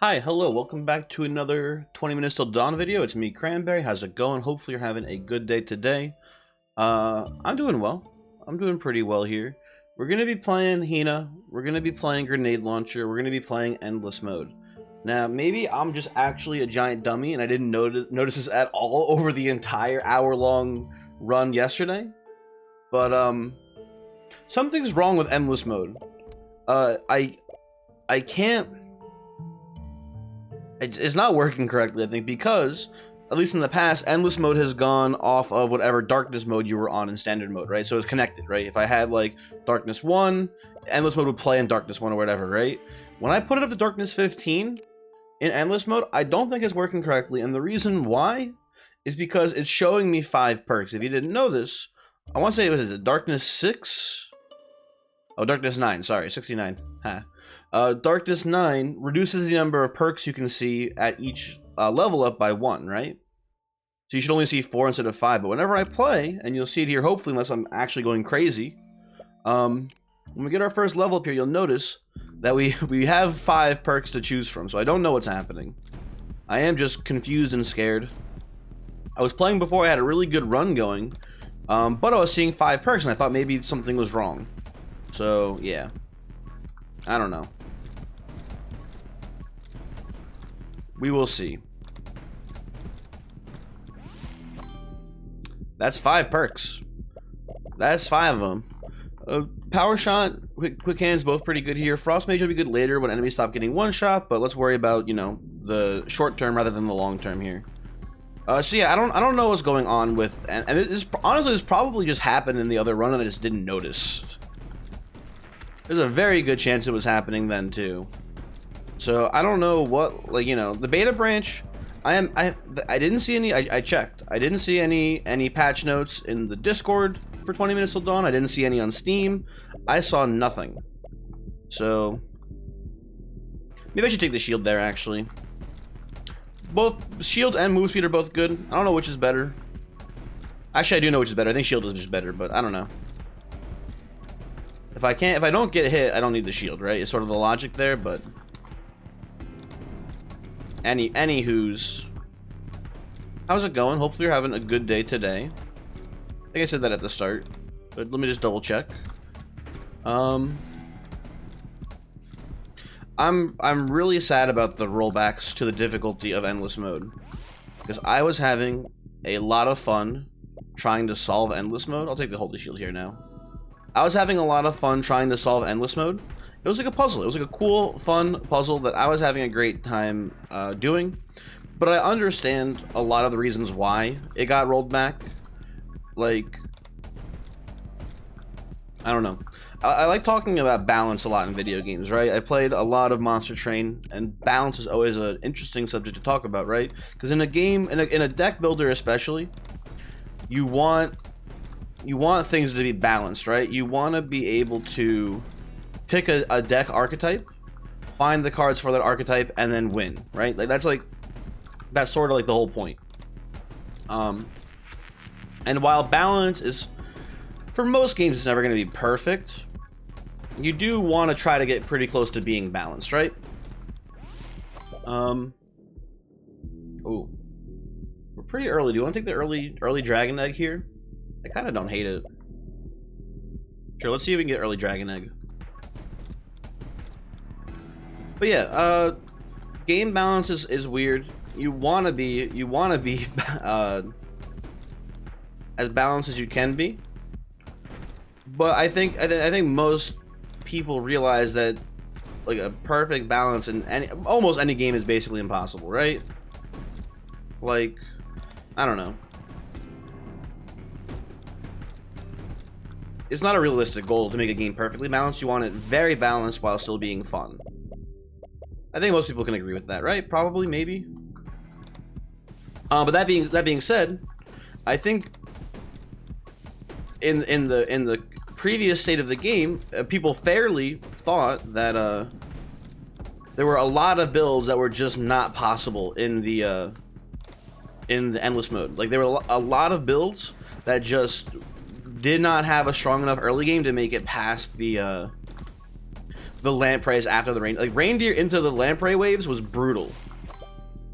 Hi, hello, welcome back to another 20 minutes till dawn video. It's me, Cranberry. How's it going? Hopefully you're having a good day today. I'm doing well. I'm doing pretty well here. We're going to be playing Hina. We're going to be playing Grenade Launcher. We're going to be playing Endless Mode. Now, maybe I'm just actually a giant dummy and I didn't notice this at all over the entire hour-long run yesterday. But, something's wrong with Endless Mode. I can't... It's not working correctly, I think, because, at least in the past, Endless Mode has gone off of whatever Darkness Mode you were on in Standard Mode, right? So it's connected, right? If I had, like, Darkness 1, Endless Mode would play in Darkness 1 or whatever, right? When I put it up to Darkness 15 in Endless Mode, I don't think it's working correctly, and the reason why is because it's showing me 5 perks. If you didn't know this, I want to say, what is it, Darkness 6? Oh, Darkness 9, sorry, 69. Ha. Darkness 9 reduces the number of perks you can see at each level up by 1, right? So you should only see 4 instead of 5, but whenever I play, and you'll see it here hopefully unless I'm actually going crazy, when we get our first level up here, you'll notice that we have 5 perks to choose from, so I don't know what's happening. I am just confused and scared. I was playing before, I had a really good run going, but I was seeing 5 perks and I thought maybe something was wrong. So, yeah. I don't know. We will see. That's 5 perks. That's 5 of them. Power Shot, Quick Hands, both pretty good here. Frost Mage will be good later when enemies stop getting one shot, but let's worry about, you know, the short term rather than the long term here. So yeah, I don't know what's going on with, and it is honestly this probably just happened in the other run and I just didn't notice. There's a very good chance it was happening then too. So I don't know what, like, you know, the beta branch. I didn't see any. I checked. I didn't see any patch notes in the Discord for 20 minutes till dawn. I didn't see any on Steam. I saw nothing. So maybe I should take the shield there. Actually, both shield and move speed are both good. I don't know which is better. Actually, I do know which is better. I think shield is just better, but I don't know. If I don't get hit, I don't need the shield, right? It's sort of the logic there, but anywho's, how's it going? Hopefully you're having a good day today. I think I said that at the start, but let me just double check. I'm really sad about the rollbacks to the difficulty of Endless Mode, because I was having a lot of fun trying to solve Endless Mode. I'll take the Holy Shield here now. I was having a lot of fun trying to solve Endless Mode. It was like a puzzle. It was like a cool, fun puzzle that I was having a great time doing. But I understand a lot of the reasons why it got rolled back. Like, I don't know. I like talking about balance a lot in video games, right? I played a lot of Monster Train, and balance is always an interesting subject to talk about, right? Because in a game, in a deck builder especially, you want things to be balanced, right? You want to be able to pick a deck archetype, find the cards for that archetype, and then win, right? Like that's sort of like the whole point. And while balance is, for most games, it's never going to be perfect, you do want to try to get pretty close to being balanced, right? Ooh. We're pretty early. Do you want to take the early Dragon Egg here? I kind of don't hate it. Sure, let's see if we can get early Dragon Egg. But yeah, game balance is weird. You wanna be as balanced as you can be. But I think most people realize that like a perfect balance in almost any game is basically impossible, right? Like, I don't know. It's not a realistic goal to make a game perfectly balanced. You want it very balanced while still being fun. I think most people can agree with that, right? Probably, maybe. But that being said, I think in the previous state of the game, people fairly thought that there were a lot of builds that were just not possible in the Endless Mode. Like there were a lot of builds that just did not have a strong enough early game to make it past the the lampreys after the rain. Like, reindeer into the lamprey waves was brutal.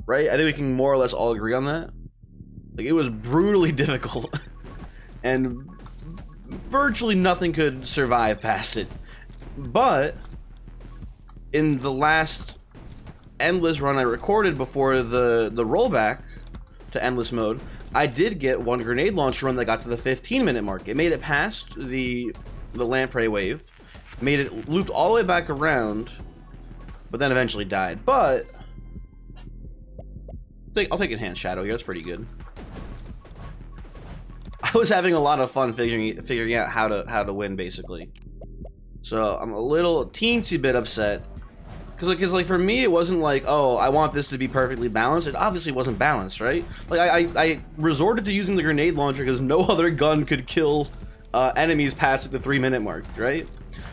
Right? I think we can more or less all agree on that. Like, it was brutally difficult. And virtually nothing could survive past it. But in the last endless run I recorded before the rollback to endless mode, I did get one grenade launcher run that got to the 15-minute mark. It made it past the lamprey wave, made it looped all the way back around, but then eventually died. But I'll take Enhanced Shadow here. That's pretty good. I was having a lot of fun figuring out how to win, basically. So I'm a little teensy bit upset. Because like for me, it wasn't like, oh, I want this to be perfectly balanced. It obviously wasn't balanced, right? Like I resorted to using the grenade launcher because no other gun could kill enemies past the 3-minute mark, right?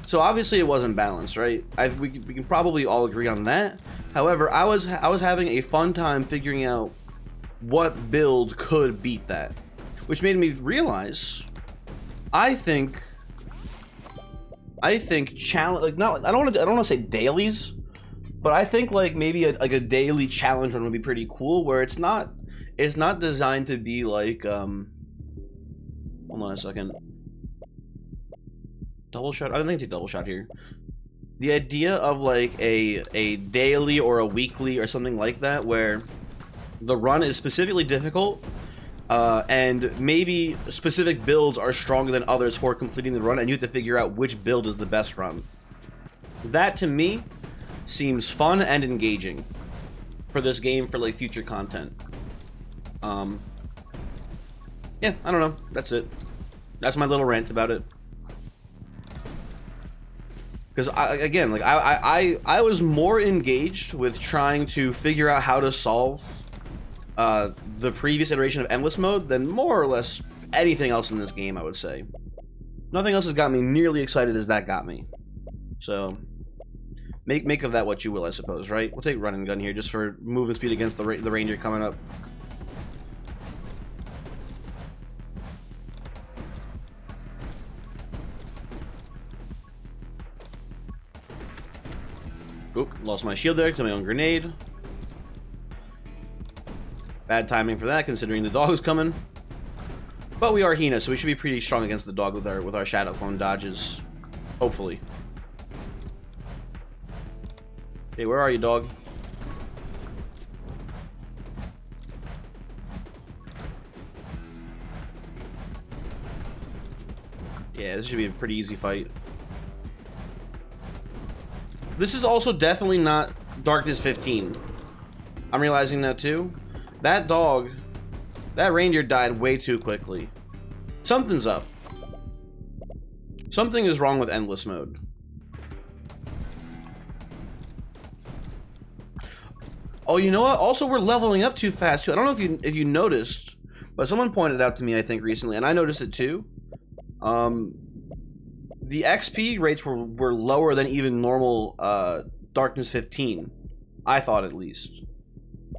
So obviously it wasn't balanced, right? We can probably all agree on that. However, I was having a fun time figuring out what build could beat that, which made me realize I think challenge, like, not, I don't want to say dailies, but I think like maybe a daily challenge run would be pretty cool, where it's not designed to be like hold on a second. Double shot? I don't think it's a double shot here. The idea of like a daily or a weekly or something like that, where the run is specifically difficult, and maybe specific builds are stronger than others for completing the run, and you have to figure out which build is the best run. That to me seems fun and engaging for this game, for like future content. Yeah, I don't know. That's it. That's my little rant about it. Because I was more engaged with trying to figure out how to solve the previous iteration of endless mode than more or less anything else in this game, I would say. Nothing else has got me nearly excited as that got me. So make of that what you will, I suppose, right? We'll take run and gun here just for movement speed against the reindeer coming up. Oop, lost my shield there to my own grenade. Bad timing for that, considering the dog's coming. But we are Hina, so we should be pretty strong against the dog with our shadow clone dodges. Hopefully. Hey, where are you, dog? Yeah, this should be a pretty easy fight. This is also definitely not Darkness 15. I'm realizing that too. That dog, that reindeer died way too quickly. Something's up. Something is wrong with endless mode. Oh, you know what? Also, we're leveling up too fast too. I don't know if you noticed, but someone pointed out to me, I think, recently, and I noticed it too. The XP rates were lower than even normal Darkness 15. I thought, at least.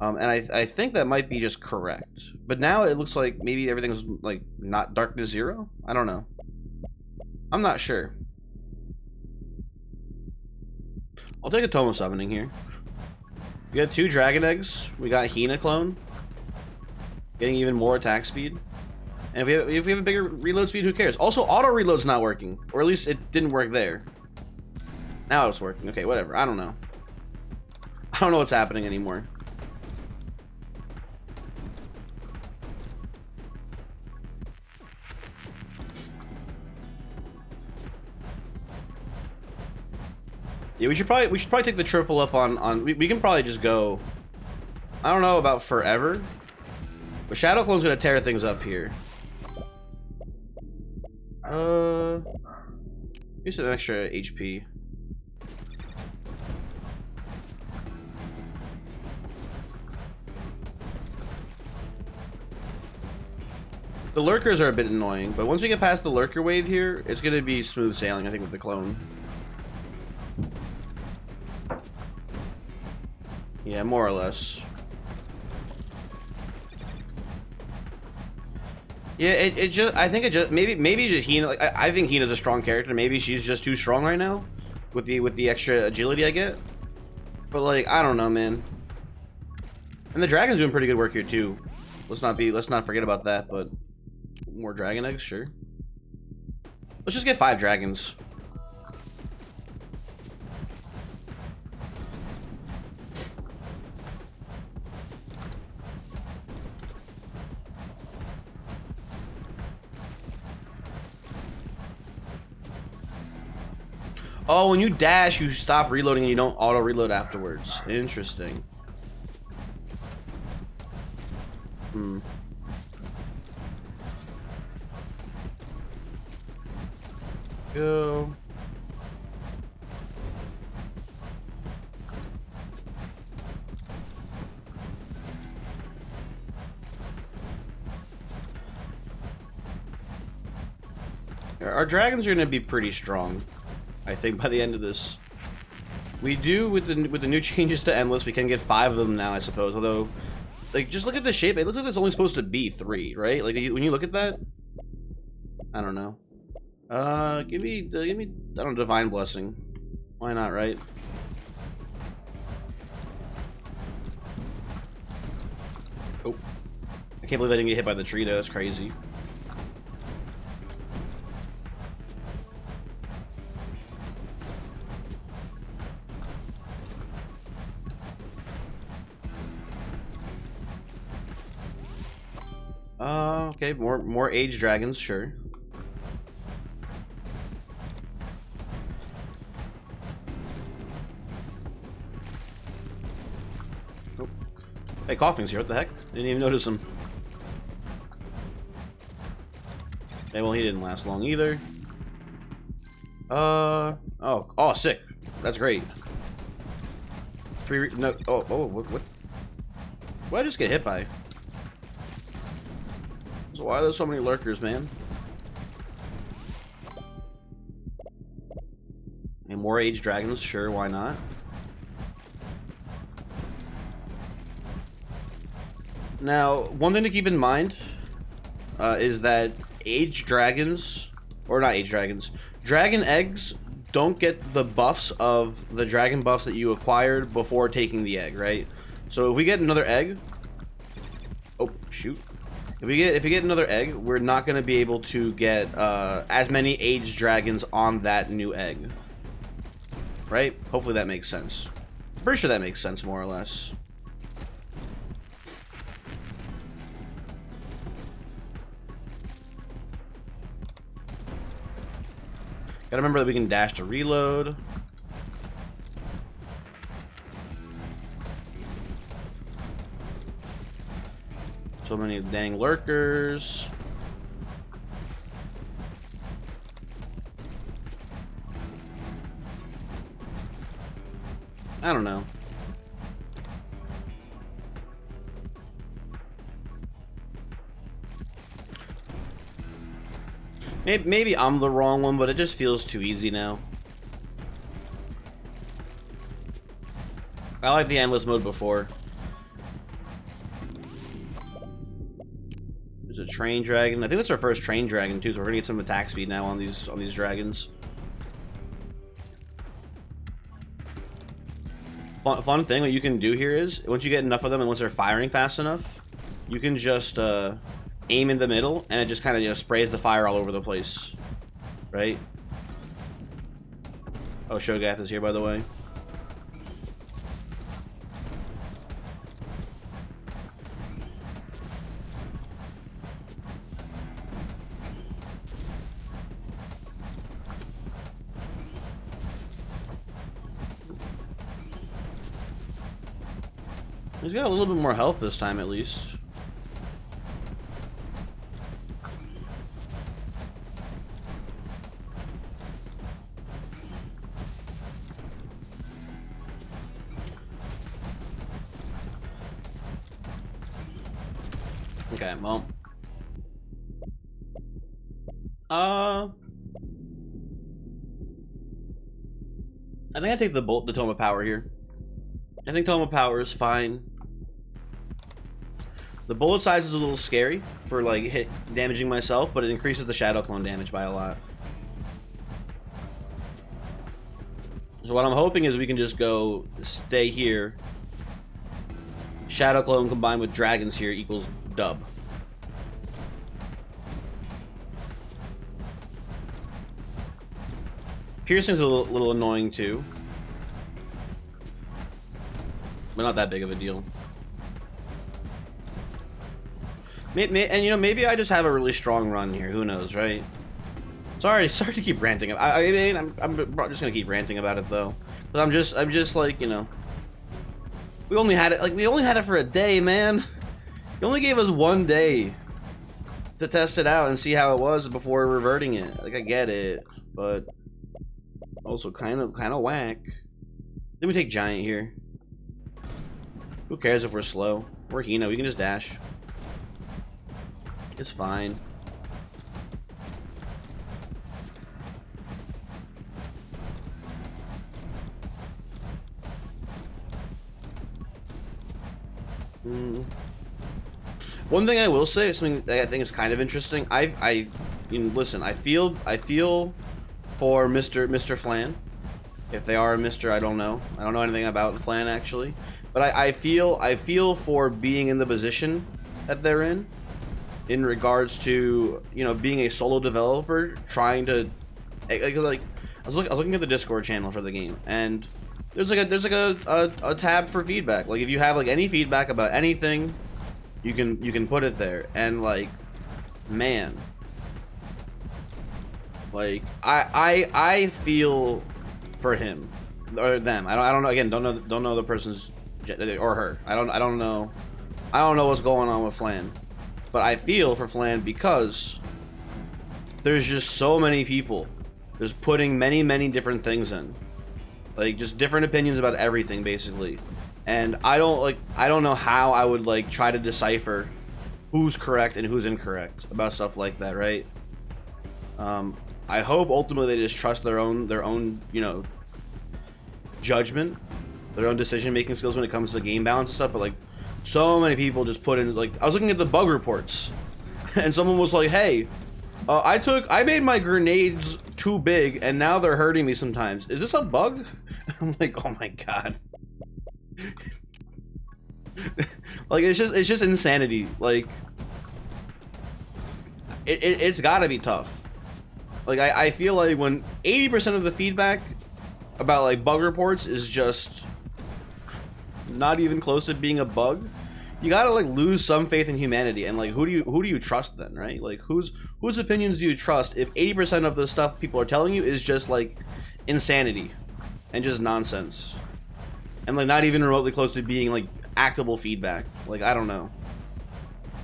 And I think that might be just correct. But now it looks like maybe everything's like not Darkness 0? I don't know. I'm not sure. I'll take a Tomo Summoning here. We got 2 Dragon Eggs. We got Hina clone. Getting even more attack speed. And if we have a bigger reload speed, who cares? Also, auto reload's not working. Or at least it didn't work there. Now it's working. Okay, whatever. I don't know. I don't know what's happening anymore. Yeah, we should probably take the triple up on we can probably just go, I don't know about forever, but Shadow Clone's gonna tear things up here. Here's some extra HP. The lurkers are a bit annoying, but once we get past the lurker wave here, it's gonna be smooth sailing, I think, with the clone. Yeah, more or less. Yeah, it just, I think it just, maybe just Hina, like, I think Hina's a strong character, maybe she's just too strong right now. with the extra agility I get. But like, I don't know, man. And the dragon's doing pretty good work here too. Let's not forget about that. But more dragon eggs, sure. Let's just get 5 dragons. Oh, when you dash, you stop reloading and you don't auto-reload afterwards. Interesting. Hmm. Go. Our dragons are going to be pretty strong, I think, by the end of this. We do, with the new changes to Endless, we can get 5 of them now, I suppose. Although, like, just look at the shape. It looks like it's only supposed to be 3, right? Like, when you look at that, I don't know. Give me, I don't know, Divine Blessing. Why not, right? Oh, I can't believe I didn't get hit by the tree, though. That's crazy. Okay, more age dragons, sure. Oh. Hey, Coughing's here, what the heck? Didn't even notice him. Okay, well, he didn't last long either. Oh, sick. That's great. 3, no, what? What did I just get hit by? So why are there so many lurkers, man? And more age dragons, sure, why not? Now, one thing to keep in mind is that age dragons, or not age dragons, dragon eggs don't get the buffs of the dragon buffs that you acquired before taking the egg, right? So if we get another egg, oh shoot. If we get another egg, we're not going to be able to get as many aged dragons on that new egg. Right? Hopefully that makes sense. I'm pretty sure that makes sense, more or less. Gotta remember that we can dash to reload. So many dang lurkers. I don't know. Maybe I'm the wrong one, but it just feels too easy now. I like the endless mode before. There's a train dragon. I think that's our first train dragon too, so we're gonna get some attack speed now on these dragons. Fun thing, what you can do here is, once you get enough of them and once they're firing fast enough, you can just aim in the middle and it just kind of, you know, sprays the fire all over the place. Right? Oh, Shogath is here, by the way. He's got a little bit more health this time, at least. Okay, well. I think I take the Tome of Power here. I think Tome of Power is fine. The bullet size is a little scary for like damaging myself, but it increases the Shadow Clone damage by a lot. So what I'm hoping is we can just go stay here. Shadow Clone combined with dragons here equals dub. Piercing's a little annoying too, but not that big of a deal. And you know, maybe I just have a really strong run here. Who knows, right? Sorry to keep ranting. I mean, I'm just gonna keep ranting about it though, but I'm just like, you know, we only had it for a day, man. You only gave us 1 day to test it out and see how it was before reverting it. Like, I get it, but also kind of whack. Let me take giant here. Who cares if we're slow? We're Hina. We can just dash. It's fine. One thing I will say, something that I think is kind of interesting. Listen. I feel for Mr. Flan. If they are a Mr., I don't know. I don't know anything about Flan actually, but I feel for being in the position that they're in regards to, you know, being a solo developer trying to like I was looking at the Discord channel for the game, and there's a tab for feedback. Like, if you have like any feedback about anything, you can put it there. And like, man, like I feel for him or them. I don't know. Again, don't know the person's or her. I don't know what's going on with Flan, but I feel for Flan because there's just so many people just putting many different things in, like just different opinions about everything basically. And I don't know how I would like try to decipher who's correct and who's incorrect about stuff like that, right? I hope ultimately they just trust their own, you know, judgment, their own decision-making skills when it comes to game balance and stuff. But like, so many people just put in, like, I was looking at the bug reports, and someone was like, "Hey, I made my grenades too big, and now they're hurting me sometimes. Is this a bug?" I'm like, oh my god. Like, it's just insanity. Like, it's gotta be tough. Like, I feel like when 80% of the feedback about like bug reports is just not even close to being a bug, you gotta like lose some faith in humanity. And like, who do you trust then, right? Like, whose opinions do you trust if 80% of the stuff people are telling you is just like insanity and just nonsense, and like not even remotely close to being like actable feedback? Like, I don't know.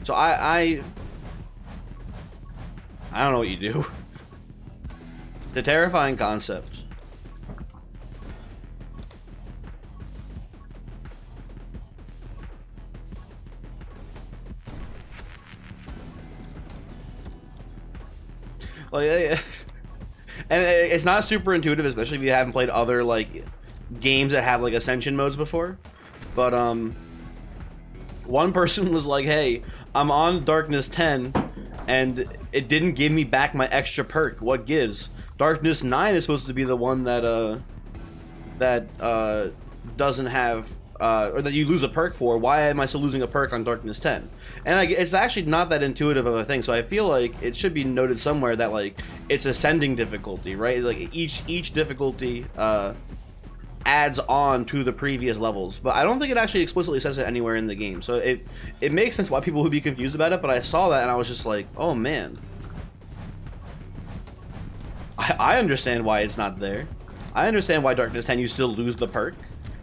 So I don't know what you do. It's a terrifying concept. Like, and it's not super intuitive, especially if you haven't played other like games that have like ascension modes before. But one person was like, "Hey, I'm on Darkness 10, and it didn't give me back my extra perk. What gives? Darkness 9 is supposed to be the one that doesn't have or that you lose a perk for. Why am I still losing a perk on Darkness 10?" And it's actually not that intuitive of a thing. So I feel like it should be noted somewhere that like it's ascending difficulty, right? Like each difficulty adds on to the previous levels, but I don't think it actually explicitly says it anywhere in the game. So it makes sense why people would be confused about it. But I saw that and I was just like, oh man, I understand why it's not there. I understand why Darkness 10 you still lose the perk,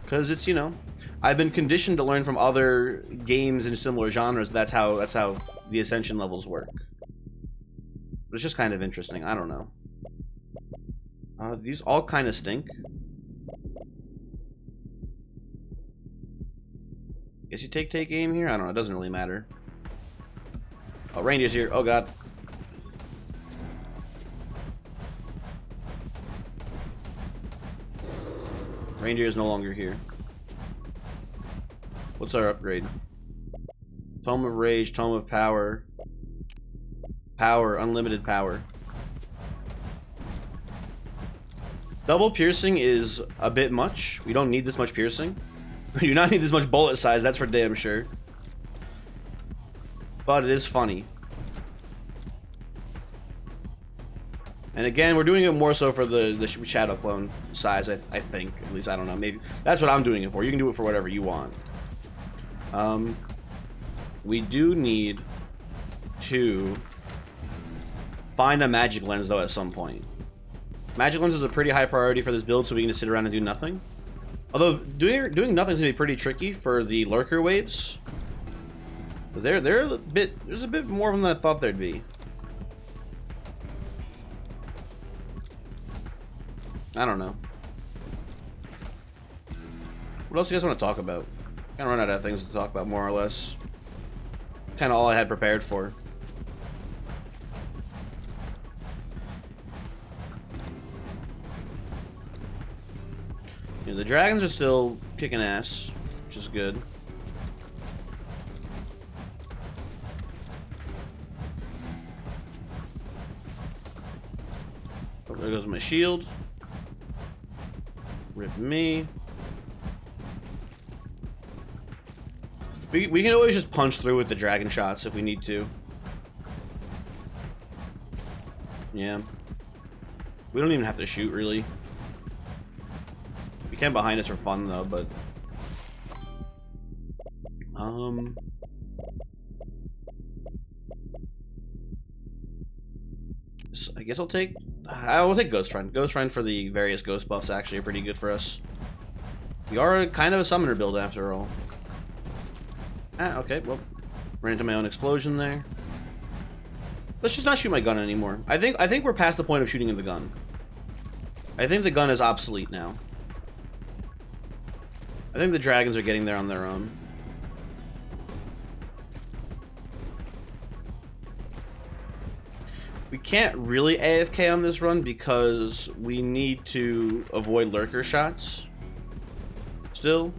because it's, you know, I've been conditioned to learn from other games in similar genres. That's how the ascension levels work. But it's just kind of interesting. I don't know. These all kind of stink. Guess you take aim here? I don't know. It doesn't really matter. Oh, reindeer's here. Oh god. Reindeer is no longer here. What's our upgrade? Tome of Rage, Tome of Power. Power, unlimited power. Double piercing is a bit much. We don't need this much piercing. We do not need this much bullet size, that's for damn sure. But it is funny. And again, we're doing it more so for the shadow clone size, I think. At least, I don't know. Maybe that's what I'm doing it for. You can do it for whatever you want. We do need to find a magic lens, though, at some point. Magic lens is a pretty high priority for this build, so we can just sit around and do nothing. Although, doing nothing is going to be pretty tricky for the lurker waves. But there's a bit more of them than I thought there'd be. I don't know. What else do you guys want to talk about? Kind of run out of things to talk about, more or less. Kind of all I had prepared for. You know, the dragons are still kicking ass, which is good. Oh, there goes my shield. Rip me. We can always just punch through with the dragon shots if we need to. Yeah. We don't even have to shoot, really. We can behind us for fun, though, but... So I guess I will take Ghost Friend. Ghost Friend for the various ghost buffs actually are pretty good for us. We are kind of a summoner build after all. Ah, okay, well, ran into my own explosion there. Let's just not shoot my gun anymore. I think we're past the point of shooting in the gun. I think the gun is obsolete now. I think the dragons are getting there on their own. We can't really AFK on this run because we need to avoid lurker shots. Still.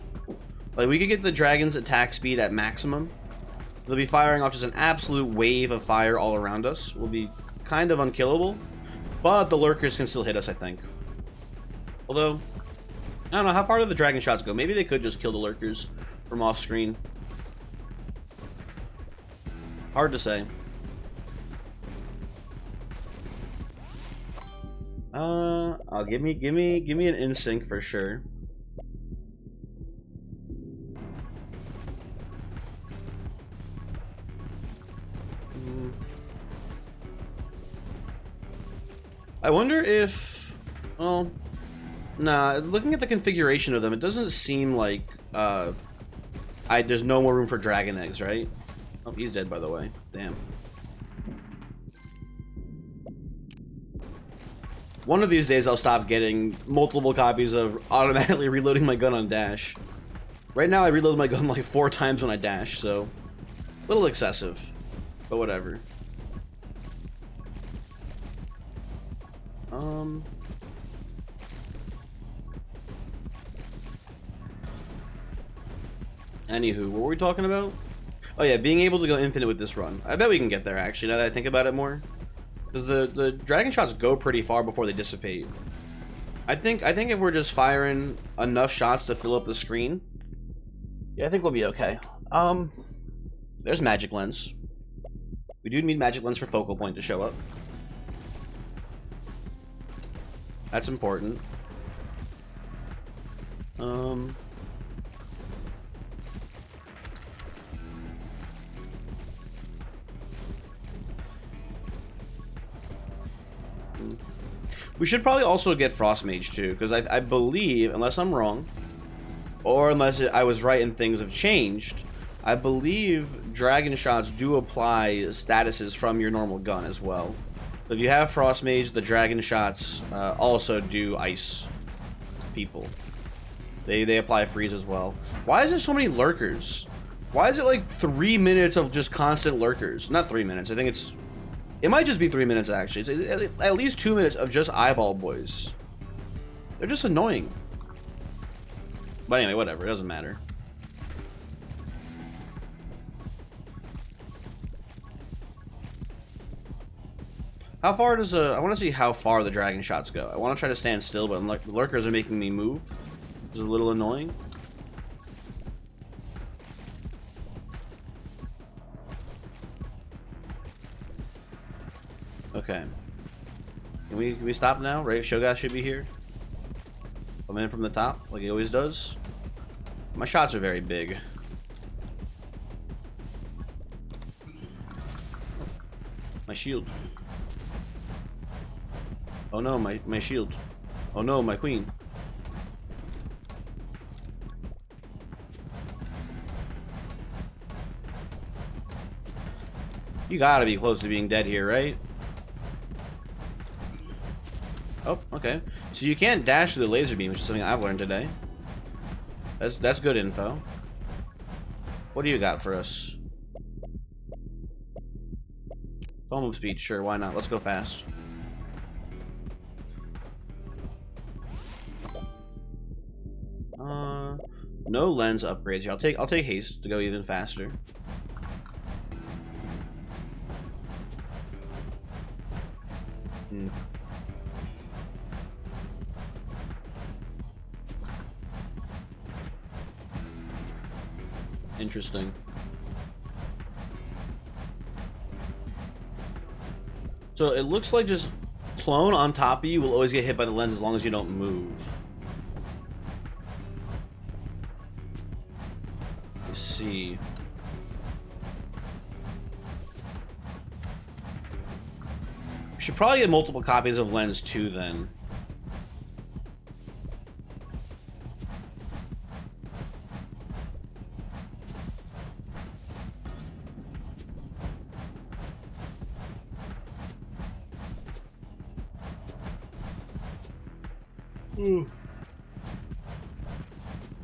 Like, we could get the dragon's attack speed at maximum. They'll be firing off just an absolute wave of fire all around us. We'll be kind of unkillable. But the lurkers can still hit us, I think. Although, I don't know, how far do the dragon shots go? Maybe they could just kill the lurkers from off screen. Hard to say. Give me an in-sync for sure. I wonder if, well, nah, looking at the configuration of them, it doesn't seem like, there's no more room for dragon eggs, right? Oh, he's dead, by the way. Damn. One of these days, I'll stop getting multiple copies of automatically reloading my gun on dash. Right now, I reload my gun like 4 times when I dash, so a little excessive, but whatever. Anywho, what were we talking about? Oh yeah, being able to go infinite with this run. I bet we can get there, actually, now that I think about it more. Because the dragon shots go pretty far before they dissipate. I think if we're just firing enough shots to fill up the screen, yeah, I think we'll be okay. There's magic lens. We do need magic lens for focal point to show up. That's important. We should probably also get Frost Mage too, because I believe, unless I'm wrong, or unless I was right and things have changed, I believe dragon shots do apply statuses from your normal gun as well. So if you have Frost Mage, the dragon shots also do ice people. They apply freeze as well. Why is there so many lurkers? Why is it like 3 minutes of just constant lurkers? Not 3 minutes. I think it might just be 3 minutes, actually. It's at least 2 minutes of just eyeball boys. They're just annoying. But anyway, whatever. It doesn't matter. How far does I want to see how far the dragon shots go. I want to try to stand still, but like the lurkers are making me move. It's a little annoying. Okay. Can we stop now? Right? Shogas should be here. Come in from the top, like he always does. My shots are very big. My shield. Oh no, my shield. Oh no, my queen. You gotta be close to being dead here, right? Oh, okay. So you can't dash through the laser beam, which is something I've learned today. That's good info. What do you got for us? Don't move speed, sure, why not? Let's go fast. No lens upgrades here. I'll take haste to go even faster. Interesting. So it looks like just clone on top of you will always get hit by the lens as long as you don't move. Let's see. We should probably get multiple copies of lens 2 then.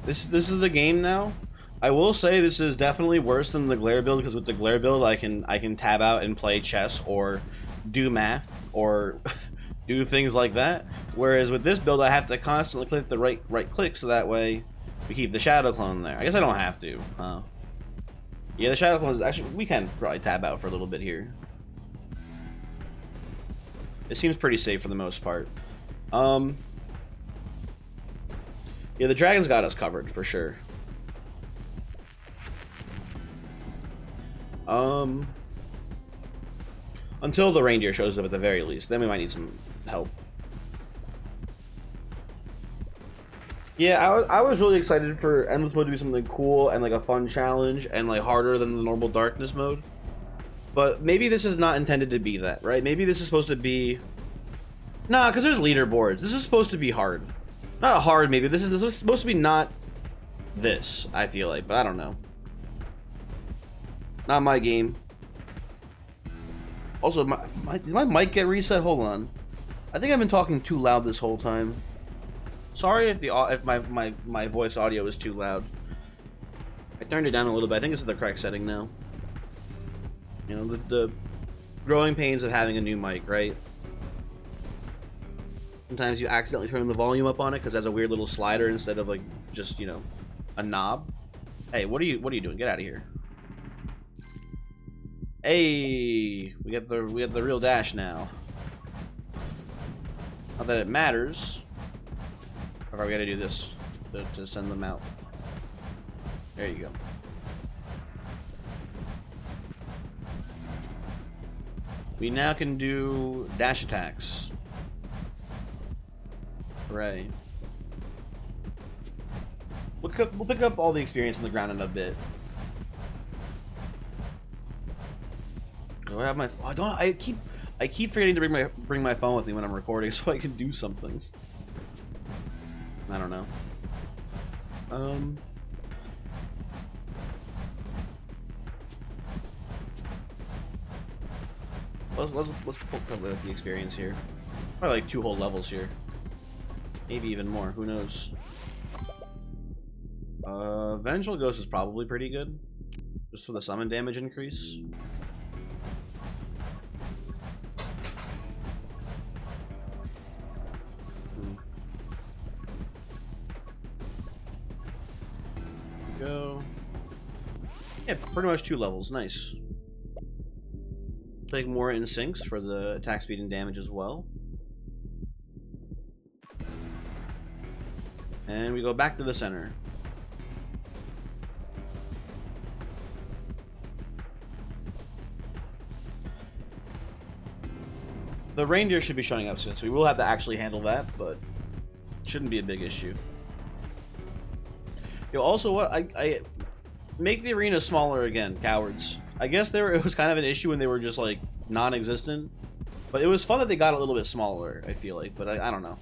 This is the game now. I will say this is definitely worse than the glare build, because with the glare build I can tab out and play chess or do math or do things like that. Whereas with this build I have to constantly click the right click so that way we keep the shadow clone there. I guess I don't have to. Yeah, the shadow clone is actually, we can probably tab out for a little bit here. It seems pretty safe for the most part. Yeah, the dragon's got us covered for sure. Until the reindeer shows up at the very least, then we might need some help. Yeah, I was really excited for Endless Mode to be something cool and like a fun challenge and like harder than the normal darkness mode. But maybe this is not intended to be that, right? Maybe this is supposed to be... Nah, because there's leaderboards. This is supposed to be hard. Not hard, maybe. This is supposed to be not this, I feel like, but I don't know. Not my game. Also, did my mic get reset? Hold on. I think I've been talking too loud this whole time. Sorry if my voice audio is too loud. I turned it down a little bit. I think it's at the correct setting now. You know, the growing pains of having a new mic, right? Sometimes you accidentally turn the volume up on it because it has a weird little slider instead of like just, you know, a knob. Hey, what are you doing? Get out of here. Hey, we got the real dash now. Not that it matters. Alright, we gotta do this to send them out. There you go. We now can do dash attacks. Right. We'll pick up all the experience on the ground in a bit. Do I have my? I don't. I keep forgetting to bring my phone with me when I'm recording, so I can do something. I don't know. Let's pull up the experience here. Probably like 2 whole levels here. Maybe even more, who knows. Vengeful Ghost is probably pretty good. Just for the summon damage increase. Go. Yeah, pretty much 2 levels, nice. take more in syncs for the attack speed and damage as well. And we go back to the center. The reindeer should be showing up soon, so we will have to actually handle that, but it shouldn't be a big issue. Yo, also, what I make the arena smaller again, cowards. I guess it was kind of an issue when they were just like non-existent, but it was fun that they got a little bit smaller. I feel like, but I don't know.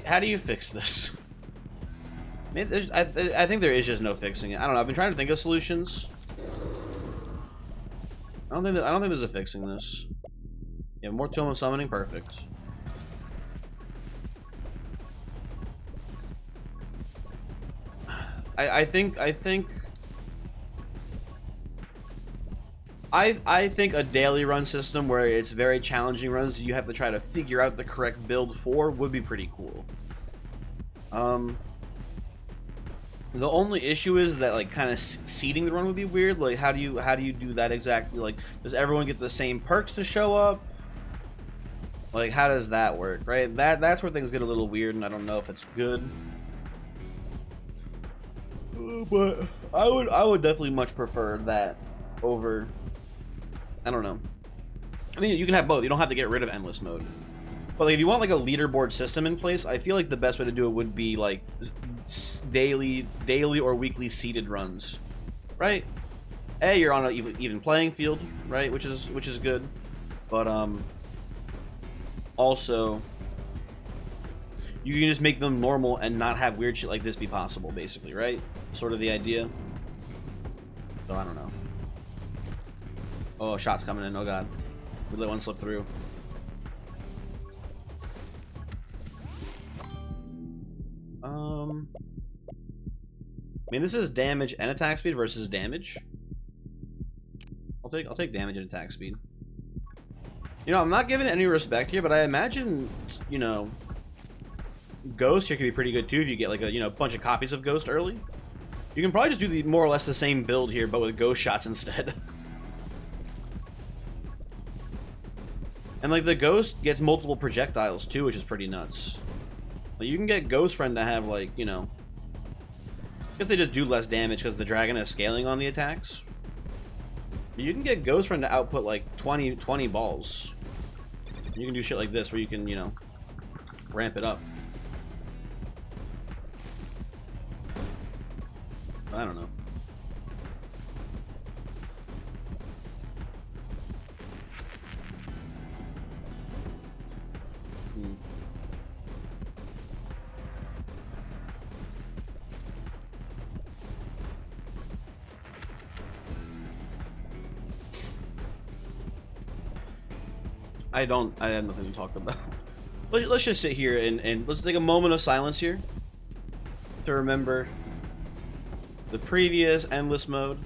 How do you fix this? I think there is just no fixing it. I don't know. I've been trying to think of solutions. I don't think there's a fixing this. Yeah, more Tome summoning, perfect. I think a daily run system where it's very challenging runs you have to try to figure out the correct build for would be pretty cool. The only issue is that like kind of seeding the run would be weird. Like how do you do that exactly? Like does everyone get the same perks to show up? Like how does that work, right? That's where things get a little weird, and I don't know if it's good. But I would definitely much prefer that over, I don't know. I mean, you can have both. You don't have to get rid of endless mode. But like, if you want like a leaderboard system in place, I feel like the best way to do it would be like daily or weekly seeded runs, right? You're on an even playing field, right? Which is good. But also you can just make them normal and not have weird shit like this be possible, basically, right? Sort of the idea. So I don't know. Oh, shots coming in. Oh god, we let one slip through. I mean, this is damage and attack speed versus damage. I'll take damage and attack speed. You know, I'm not giving it any respect here, but I imagine, you know, Ghost here could be pretty good too if you get like a bunch of copies of Ghost early. You can probably just do the more or less the same build here, but with Ghost shots instead. And like the Ghost gets multiple projectiles too, which is pretty nuts. Like, you can get Ghost Friend to have like, you know, I guess they just do less damage because the dragon is scaling on the attacks. But you can get Ghost Friend to output like 20 balls. You can do shit like this where you can, you know, ramp it up. I don't know. I have nothing to talk about. Let's just sit here and let's take a moment of silence here to remember the previous endless mode.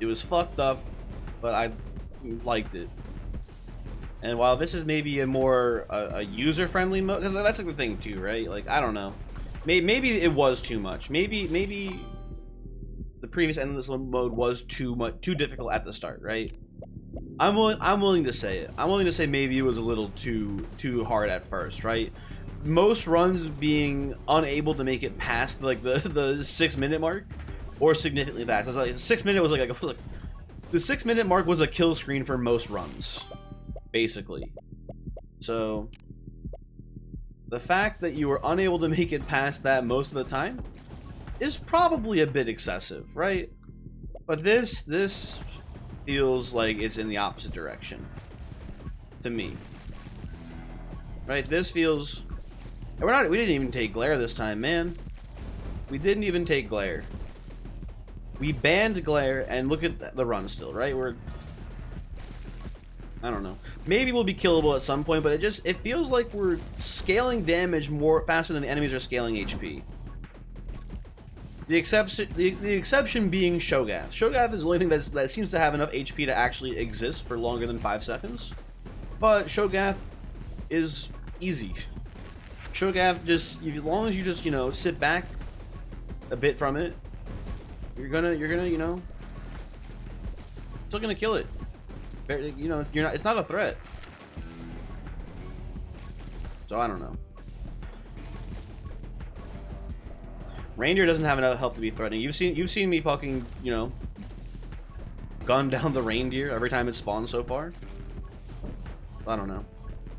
It was fucked up, but I liked it. And while this is maybe a more a user-friendly mode, because that's like the thing too, right? Like I don't know, maybe it was too much. Maybe the previous endless mode was too difficult at the start, right? I'm willing to say it. I'm willing to say maybe it was a little too hard at first, right? Most runs being unable to make it past like the 6-minute mark, or significantly past. It's like 6 minute was like the 6-minute mark was a kill screen for most runs, basically. So the fact that you were unable to make it past that most of the time is probably a bit excessive, right? But this feels like it's in the opposite direction to me, right? This feels, we didn't even take glare this time, man. We didn't even take glare. We banned glare, and look at the run still, right? I don't know. Maybe we'll be killable at some point, but it feels like we're scaling damage faster than the enemies are scaling HP. The exception being Shogath. Shogath is the only thing that seems to have enough HP to actually exist for longer than 5 seconds. But Shogath is easy. Shogath just, as long as you just, you know, sit back a bit from it, you're gonna, you know, still gonna kill it. You know, it's not a threat. So I don't know. Reindeer doesn't have enough health to be threatening. You've seen me fucking, you know, gun down the reindeer every time it spawns so far. I don't know.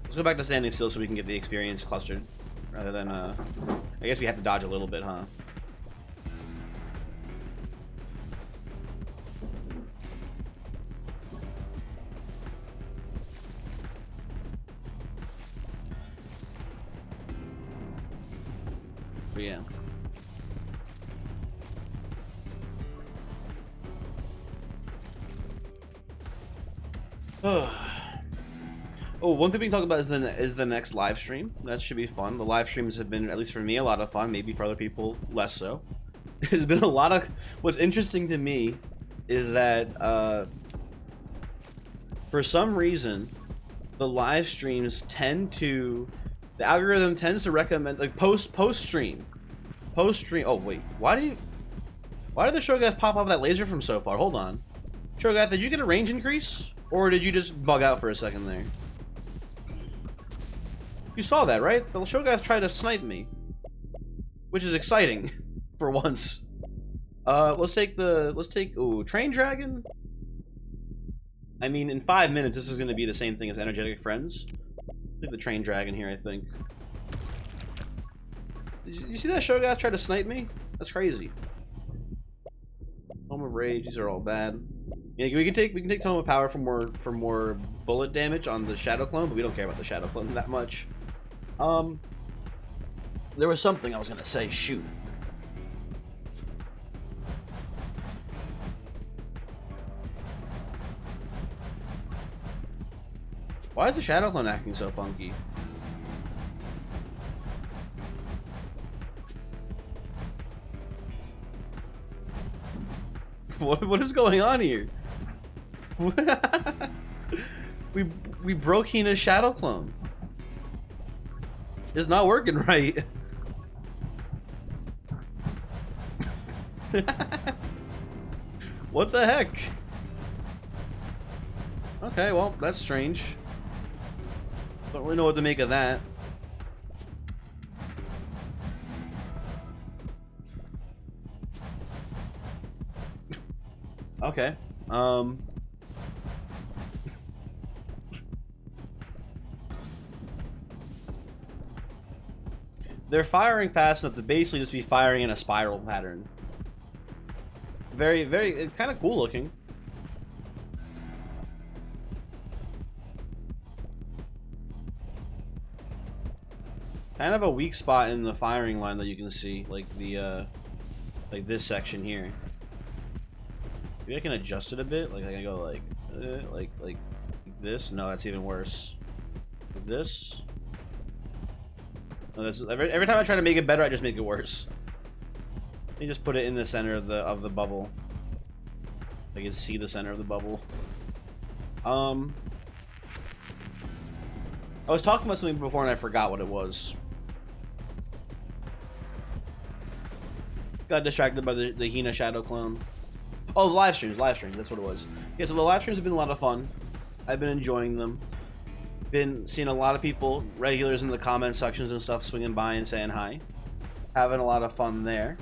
Let's go back to standing still so we can get the experience clustered, rather than I guess we have to dodge a little bit, huh? But yeah. Oh, one thing we can talk about is the next live stream. That should be fun. The live streams have been, at least for me, a lot of fun. Maybe for other people, less so. There's been a lot of. What's interesting to me is that for some reason, the live streams tend to, the algorithm tends to recommend like post stream. Oh wait, why did the Shogath pop off that laser from so far? Hold on, Shogath, did you get a range increase, or did you just bug out for a second there? You saw that, right? The Shogath tried to snipe me, which is exciting for once. Let's take Train Dragon. I mean, in 5 minutes, this is going to be the same thing as Energetic Friends. Take the Train Dragon here, I think. You see that Shogath try to snipe me? That's crazy. Tome of Rage, these are all bad. Yeah, we can take Tome of Power for more bullet damage on the Shadow Clone, but we don't care about the Shadow Clone that much. There was something I was gonna say. Shoot. Why is the Shadow Clone acting so funky? What is going on here? we broke Hina's Shadow Clone. It's not working right. What the heck? Okay, well, that's strange. Don't really know what to make of that. Okay. They're firing fast enough to basically just be firing in a spiral pattern. Very kind of cool looking. Kind of a weak spot in the firing line that you can see, like the like this section here. Maybe I can adjust it a bit. Like I can go like this. No, that's even worse. Like this. No, that's every time I try to make it better, I just make it worse. Let me just put it in the center of the bubble. I can see the center of the bubble. I was talking about something before and I forgot what it was. Got distracted by the Hina Shadow Clone. Oh, the live streams, that's what it was. Yeah, so the live streams have been a lot of fun. I've been enjoying them. Been seeing a lot of people, regulars in the comment sections and stuff, swinging by and saying hi. Having a lot of fun there.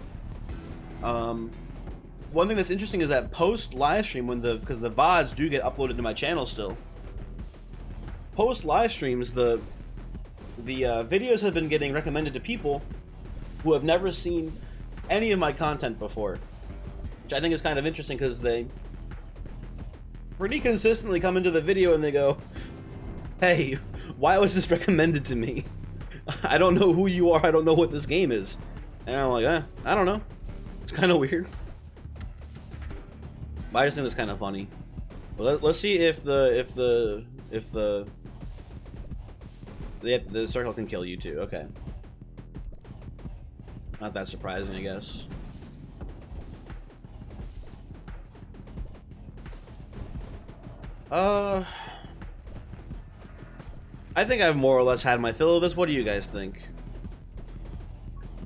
One thing that's interesting is that post live stream, because the VODs do get uploaded to my channel still. Post live streams, the videos have been getting recommended to people who have never seen any of my content before, which I think is kind of interesting because they pretty consistently come into the video and they go, "Hey, why was this recommended to me? I don't know who you are. I don't know what this game is." And I'm like, I don't know. It's kind of weird. But I just think it's kind of funny. But let's see if the circle can kill you too. Okay. Not that surprising, I guess. I think I've more or less had my fill of this. What do you guys think?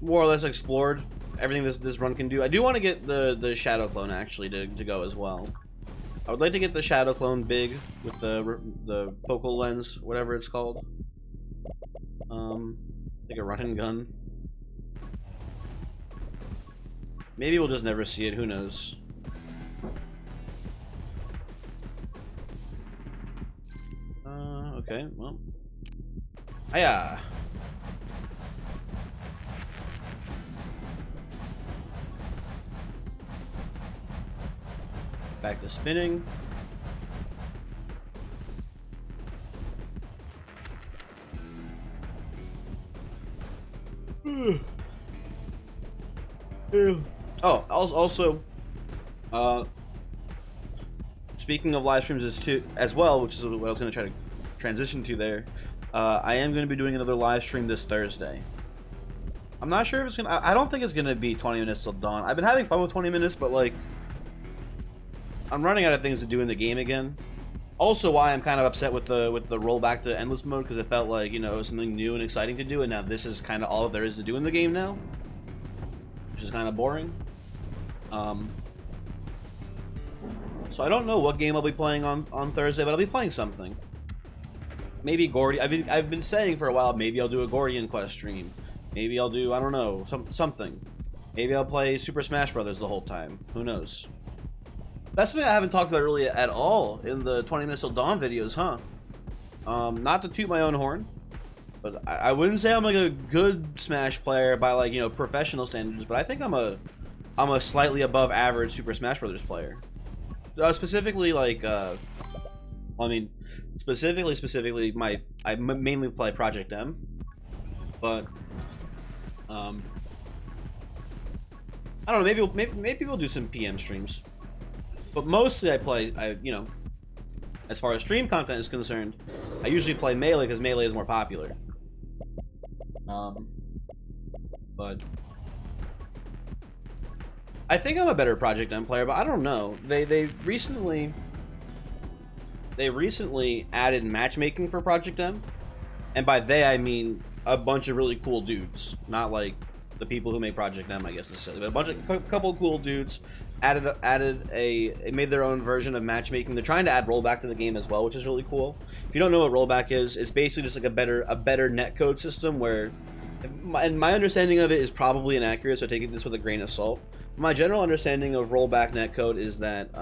More or less explored everything this run can do. I do want to get the shadow clone actually to go as well. I would like to get the shadow clone big with the focal lens, whatever it's called. Like a run and gun. Maybe we'll just never see it. Who knows? Okay. Well. Hiya. Back to spinning. Oh, also, speaking of live streams as well, which is what I was going to try to transition to there, I am going to be doing another live stream this Thursday. I'm not sure if it's going to... I don't think it's going to be 20 minutes till dawn. I've been having fun with 20 minutes, but, like, I'm running out of things to do in the game again. Also, why I'm kind of upset with the rollback to endless mode, because it felt like, you know, it was something new and exciting to do, and now this is kind of all there is to do in the game now, which is kind of boring. So I don't know what game I'll be playing on Thursday, but I'll be playing something. Maybe Gordy. I've been saying for a while, maybe I'll do a Gordian Quest stream. Maybe I'll do, I don't know, something. Maybe I'll play Super Smash Brothers the whole time. Who knows? That's something I haven't talked about really at all in the 20 Minutes Till Dawn videos, huh? Not to toot my own horn, but I wouldn't say I'm like a good Smash player by, like, you know, professional standards, but I think I'm a slightly above average Super Smash Brothers player. Specifically, like, I mean, specifically, I mainly play Project M, but I don't know. Maybe we'll do some PM streams. But mostly you know, as far as stream content is concerned, I usually play Melee because Melee is more popular. But I think I'm a better Project M player, but I don't know. They recently added matchmaking for Project M, and by they I mean a bunch of really cool dudes, not like the people who make Project M, I guess necessarily, but a couple of cool dudes made their own version of matchmaking. They're trying to add rollback to the game as well, which is really cool. If you don't know what rollback is, it's basically just like a better netcode system where, and my understanding of it is probably inaccurate, so take this with a grain of salt. My general understanding of rollback netcode is that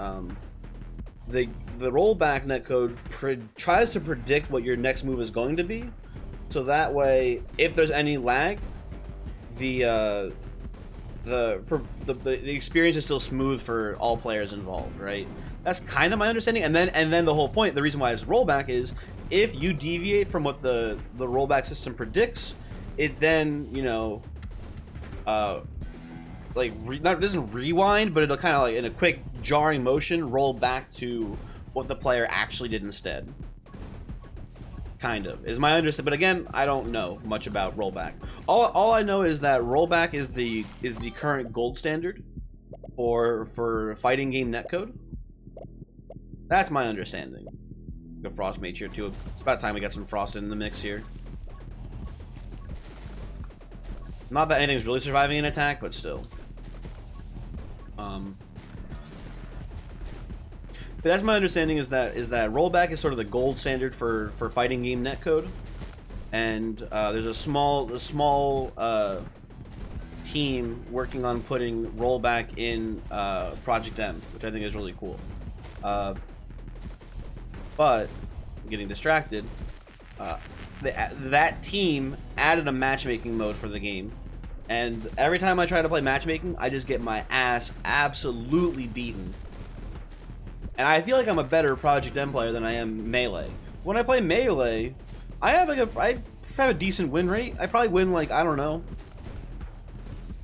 the rollback netcode tries to predict what your next move is going to be, so that way, if there's any lag, the experience is still smooth for all players involved, right? That's kind of my understanding. And then the whole point, the reason why it's rollback is if you deviate from what the rollback system predicts, it then, you know, it doesn't rewind, but it'll kind of, like, in a quick jarring motion, roll back to what the player actually did instead. Kind of is my understanding, but again, I don't know much about rollback. All I know is that rollback is the current gold standard for fighting game netcode. That's my understanding. The Frost Mage here too. It's about time we got some Frost in the mix here. Not that anything's really surviving an attack, but still. But that's my understanding, is that rollback is sort of the gold standard for fighting game netcode, and there's a small team working on putting rollback in Project M, which I think is really cool. But I'm getting distracted. That team added a matchmaking mode for the game, and every time I try to play matchmaking, I just get my ass absolutely beaten. And I feel like I'm a better Project M player than I am Melee. When I play Melee, I have a decent win rate. I probably win, like, I don't know,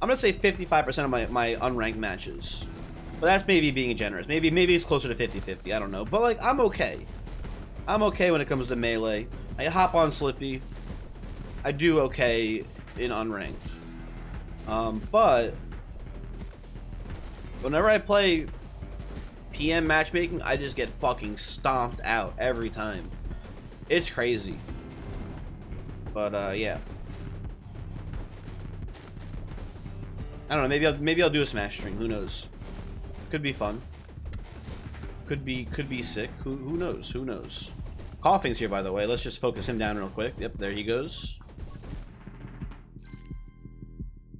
I'm gonna say 55% of my unranked matches. But that's maybe being generous. Maybe it's closer to 50-50, I don't know. But, like, I'm okay. I'm okay when it comes to Melee. I hop on Slippy. I do okay in unranked. But whenever I play PM matchmaking, I just get fucking stomped out every time. It's crazy. But yeah. I don't know. Maybe I'll do a smash stream. Who knows? Could be fun. Could be sick. Who knows? Who knows? Coughing's here, by the way. Let's just focus him down real quick. Yep, there he goes.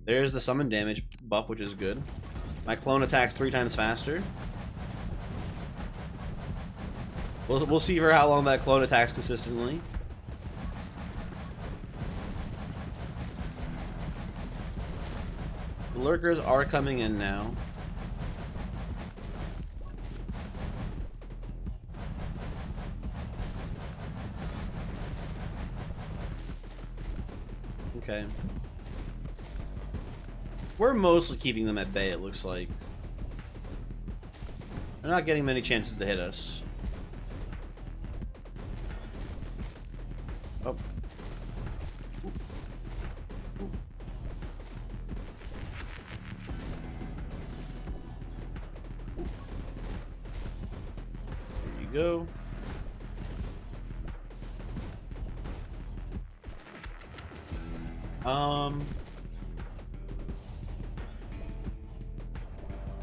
There's the summon damage buff, which is good. My clone attacks 3 times faster. We'll see for how long that clone attacks consistently. The lurkers are coming in now. Okay. We're mostly keeping them at bay, it looks like. They're not getting many chances to hit us. Oh. There you go.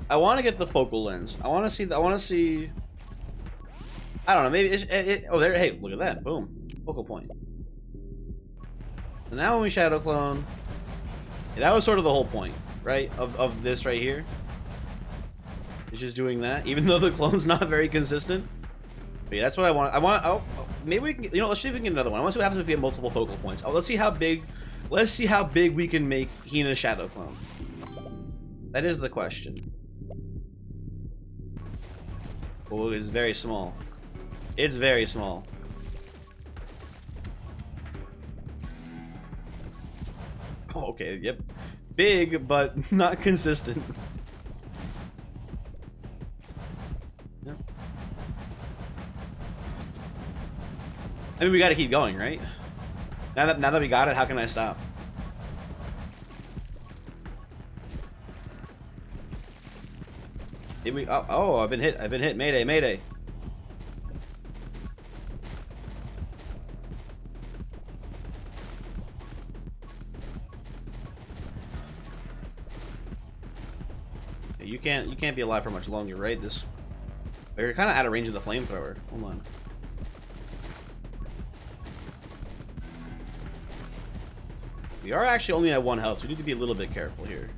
I want to get the focal lens. I want to see. I don't know. Maybe oh, there. Hey, look at that. Boom. Focal point. So now when we shadow clone, yeah, that was sort of the whole point, right? Of this right here. It's just doing that, even though the clone's not very consistent. But yeah, that's what I want. Oh, maybe we can. You know, let's see if we can get another one. I want to see what happens if we have multiple focal points. Oh, let's see how big. Let's see how big we can make Hina shadow clone. That is the question. Oh, it's very small. It's very small. Oh, okay, yep. Big, but not consistent. Yep. I mean, we gotta keep going, right? Now that we got it, how can I stop? Did we? Oh, I've been hit. I've been hit. Mayday, mayday. You can't be alive for much longer, right? We're kind of out of range of the flamethrower. Hold on. We are actually only at 1 health, so we need to be a little bit careful here.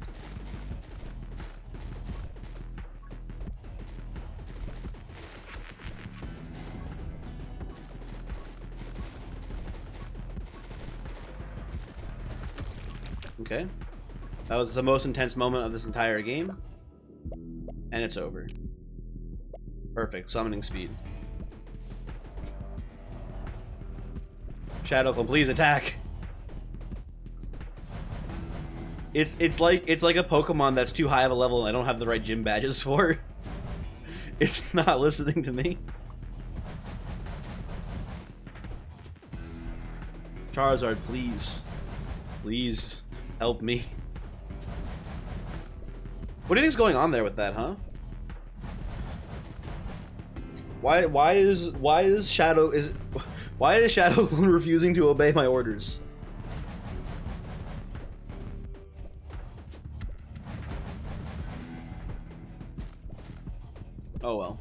Okay. That was the most intense moment of this entire game. And it's over. Perfect. Summoning speed. Shadow Clone, please attack! It's like a Pokemon that's too high of a level and I don't have the right gym badges for. It's not listening to me. Charizard, please. Please help me. What do you think's going on there with that, huh? Why is Shadow Clone refusing to obey my orders? Oh well.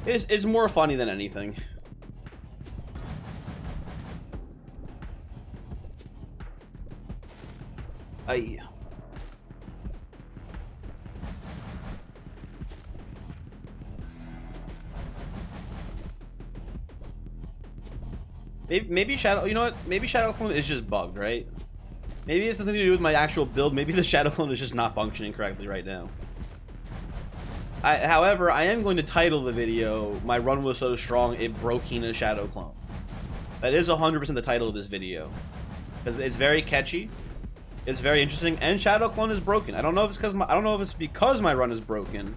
It's more funny than anything. Aye. Maybe Shadow, you know what? Maybe Shadow Clone is just bugged, right? Maybe it's nothing to do with my actual build. Maybe the Shadow Clone is just not functioning correctly right now. However, I am going to title the video, "My run was so strong, it broke Hina's Shadow Clone." That is 100% the title of this video. Because it's very catchy. It's very interesting, and Shadow Clone is broken. I don't know if it's because my run is broken.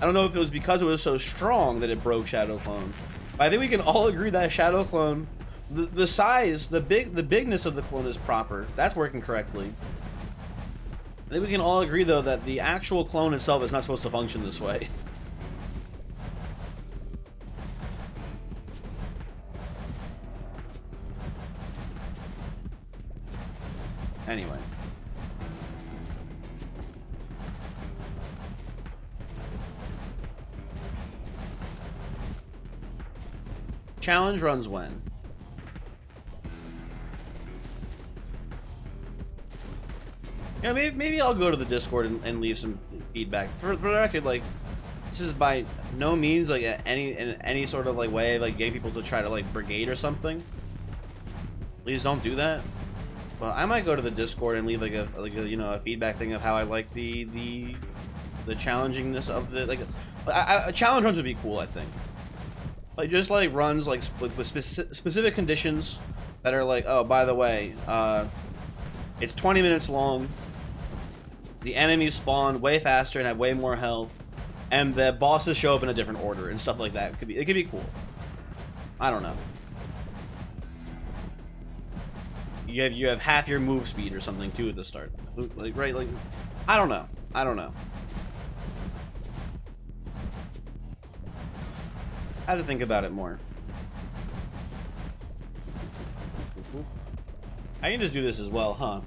I don't know if it was because it was so strong that it broke Shadow Clone. But I think we can all agree that Shadow Clone, the size, the bigness of the clone is proper. That's working correctly. I think we can all agree though that the actual clone itself is not supposed to function this way. Anyway. Challenge runs when? Yeah, maybe I'll go to the Discord and leave some feedback. For the record, like, this is by no means like in any sort of like way like getting people to try to like brigade or something. Please don't do that. But I might go to the Discord and leave like a you know, a feedback thing of how I like the challengingness of the like a challenge runs would be cool, I think. Like just like runs like with specific conditions that are like, oh, by the way, it's 20 minutes long. The enemies spawn way faster and have way more health, and the bosses show up in a different order and stuff like that. It could be cool. I don't know. You have half your move speed or something too at the start, like right? Like, I don't know. I have to think about it more. I can just do this as well, huh?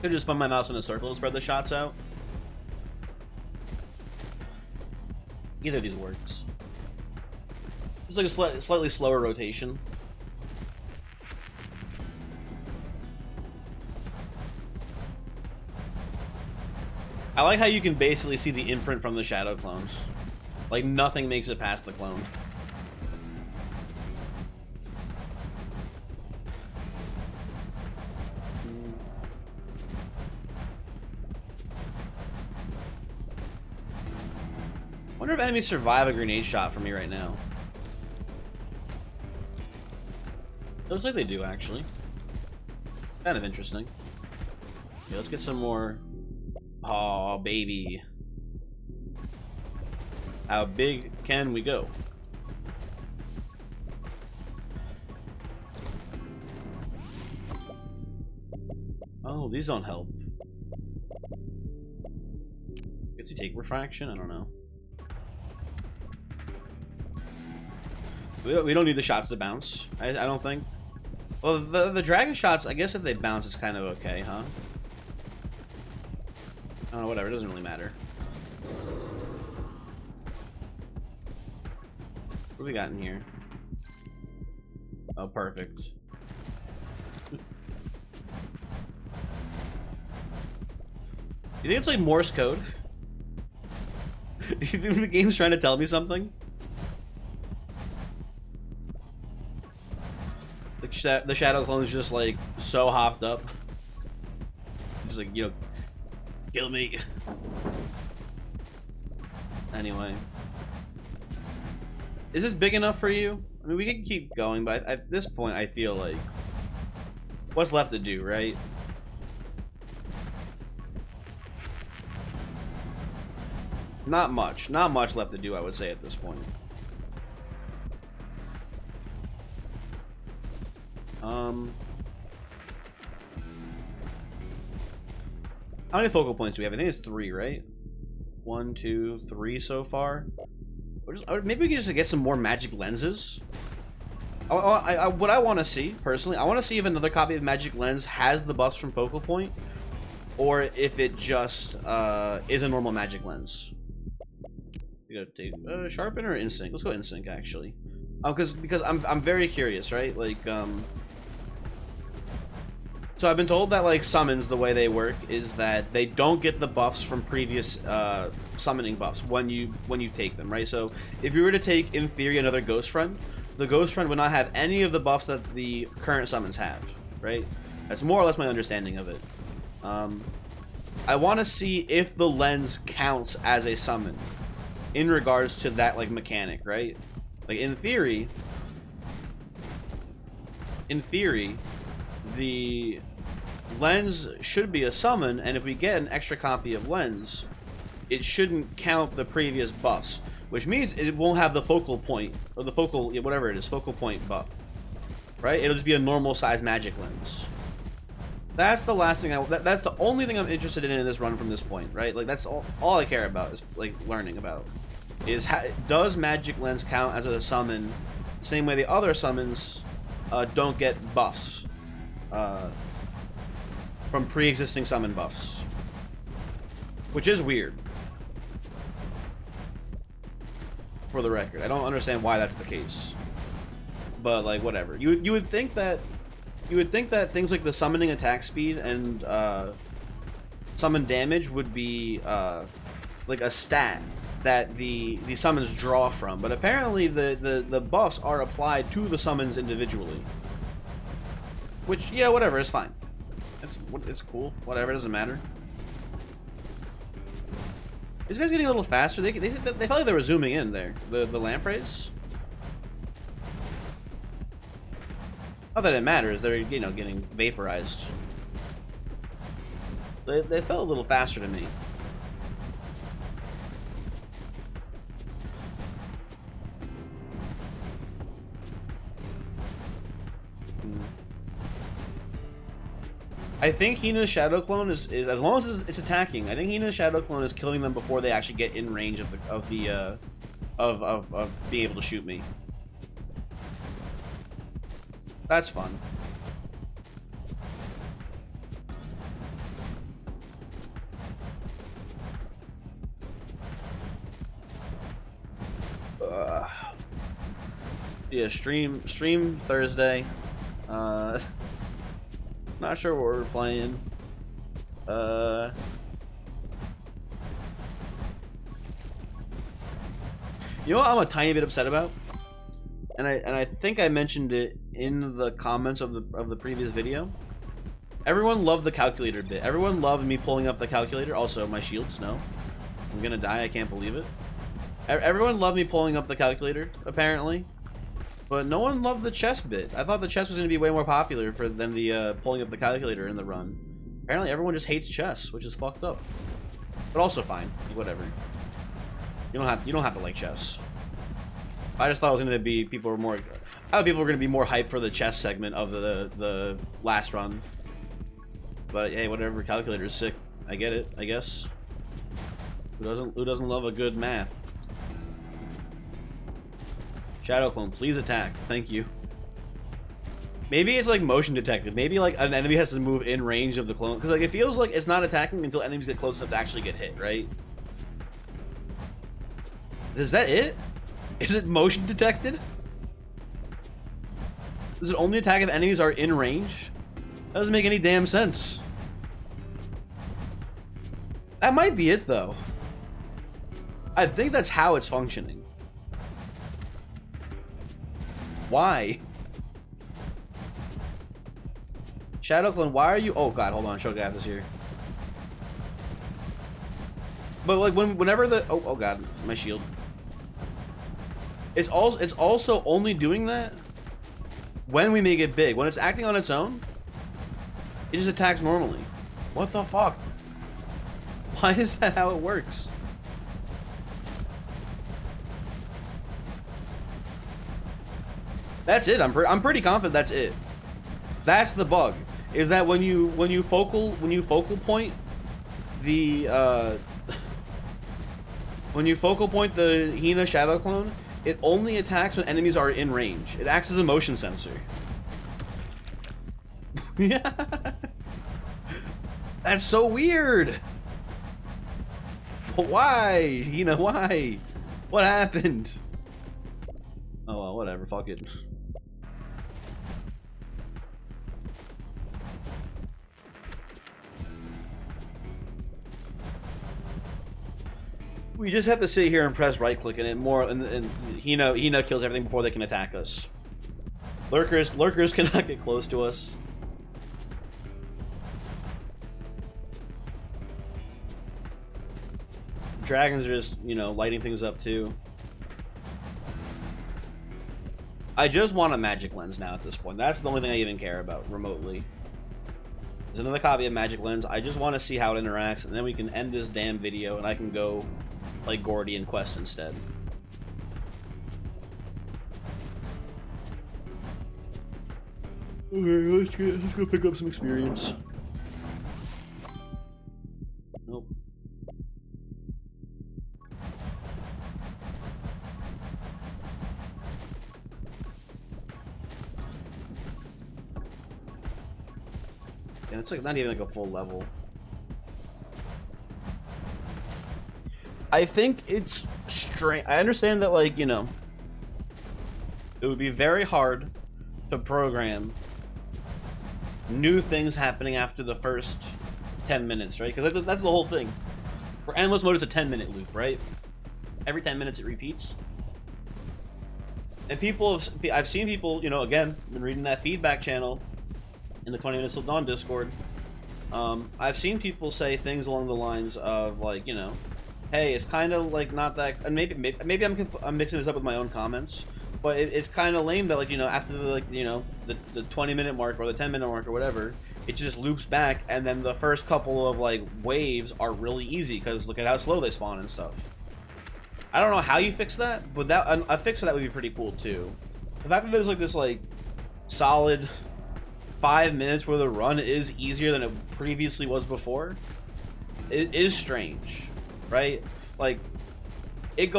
Could just spin my mouse in a circle and spread the shots out. Either of these works. It's like a slightly slower rotation. I like how you can basically see the imprint from the shadow clones. Like nothing makes it past the clone. Wonder if enemies survive a grenade shot from me right now. Looks like they do, actually. Kind of interesting. Yeah, let's get some more. Oh, baby. How big can we go? Oh, these don't help. Gets you take refraction? I don't know. We don't need the shots to bounce. I don't think. Well, the dragon shots, I guess if they bounce, it's kind of okay, huh? Oh, whatever. It doesn't really matter. What do we got in here? Oh, perfect. You think it's like Morse code? You think the game's trying to tell me something? The shadow clone's just like so hopped up. Just like, you know, kill me. Anyway. Is this big enough for you? I mean, we can keep going, but at this point, I feel like... What's left to do, right? Not much. Not much left to do, I would say, at this point. How many focal points do we have? I think it's 3, right? 1, 2, 3 so far. Maybe we can just get some more magic lenses. What I want to see, personally, I want to see if another copy of Magic Lens has the buffs from Focal Point, or if it just is a normal Magic Lens. You gotta take Sharpen or Insync. Let's go Insync, actually, because I'm very curious, right? Like, so I've been told that like summons, the way they work is that they don't get the buffs from previous summoning buffs when you take them, right? So if you were to take, in theory, another Ghost Friend, the Ghost Friend would not have any of the buffs that the current summons have, right? That's more or less my understanding of it. I want to see if the lens counts as a summon in regards to that like mechanic, right? Like in theory, the lens should be a summon, and if we get an extra copy of lens, it shouldn't count the previous buffs, which means it won't have the focal point, or the focal, whatever it is, focal point buff, right? It'll just be a normal size magic lens. That's the last thing that's the only thing I'm interested in this run from this point, right? Like that's all I care about is like learning about is does magic lens count as a summon the same way the other summons don't get buffs. from pre-existing summon buffs, which is weird. For the record, I don't understand why that's the case, but like whatever. You would think that things like the summoning attack speed and summon damage would be like a stat that the summons draw from, but apparently the buffs are applied to the summons individually. Which, yeah, whatever, it's fine. It's cool. Whatever, it doesn't matter. These guys getting a little faster. They felt like they were zooming in there. The lampreys. Not that it matters. They're, you know, getting vaporized. They felt a little faster to me. I think Hina's Shadow Clone is as long as it's attacking. I think Hina's Shadow Clone is killing them before they actually get in range of being able to shoot me. That's fun. Yeah, stream Thursday. Not sure what we're playing. You know what I'm a tiny bit upset about? And I think I mentioned it in the comments of the previous video. Everyone loved the calculator bit. Everyone loved me pulling up the calculator. Also, my shields, no. I'm gonna die, I can't believe it. Everyone loved me pulling up the calculator, apparently. But no one loved the chest bit. I thought the chest was going to be way more popular than the pulling up the calculator in the run. Apparently everyone just hates chess, which is fucked up. But also fine, whatever. You don't have to like chess. I just thought it was going to be I thought people were going to be more hyped for the chess segment of the last run. But hey, whatever, calculator is sick. I get it, I guess. Who doesn't love a good math? Shadow Clone, please attack. Thank you. Maybe it's like motion detected. Maybe like an enemy has to move in range of the clone. Because like it feels like it's not attacking until enemies get close enough to actually get hit, right? Is that it? Is it motion detected? Does it only attack if enemies are in range? That doesn't make any damn sense. That might be it though. I think that's how it's functioning. Why? Shadow Clone, why are you... Oh god, hold on, Shogath is here. But like whenever the... Oh god, my shield. It's also only doing that when we make it big. When it's acting on its own, it just attacks normally. What the fuck? Why is that how it works? That's it. I'm pretty confident that's it. That's the bug. Is that when you focal point the when you focal point the Hina Shadow Clone, it only attacks when enemies are in range. It acts as a motion sensor. Yeah. That's so weird. Why? Hina, why? What happened? Oh well, whatever, fuck it. We just have to sit here and press right click and Hina kills everything before they can attack us. Lurkers cannot get close to us. Dragons are just, you know, lighting things up too. I just want a magic lens now at this point. That's the only thing I even care about remotely. There's another copy of magic lens. I just want to see how it interacts, and then we can end this damn video and I can go play Gordian Quest instead. Okay, let's go pick up some experience. Nope. it's like not even like a full level. I think it's strange. I understand that, like, you know, it would be very hard to program new things happening after the first 10 minutes, right? Because that's the whole thing. For endless mode, it's a 10-minute loop, right? Every 10 minutes it repeats. And I've seen people, you know, again, been reading that feedback channel in the 20 Minutes Till Dawn Discord. I've seen people say things along the lines of, like, you know, hey, it's kind of like not that, and maybe I'm mixing this up with my own comments, but it's kind of lame that, like, you know, after the, like, you know, the 20-minute mark or the 10-minute mark or whatever, it just loops back, and then the first couple of, like, waves are really easy because look at how slow they spawn and stuff. I don't know how you fix that, but a fix for that would be pretty cool too. The fact that there's like this like solid 5 minutes where the run is easier than it previously was before, it is strange, right? Like it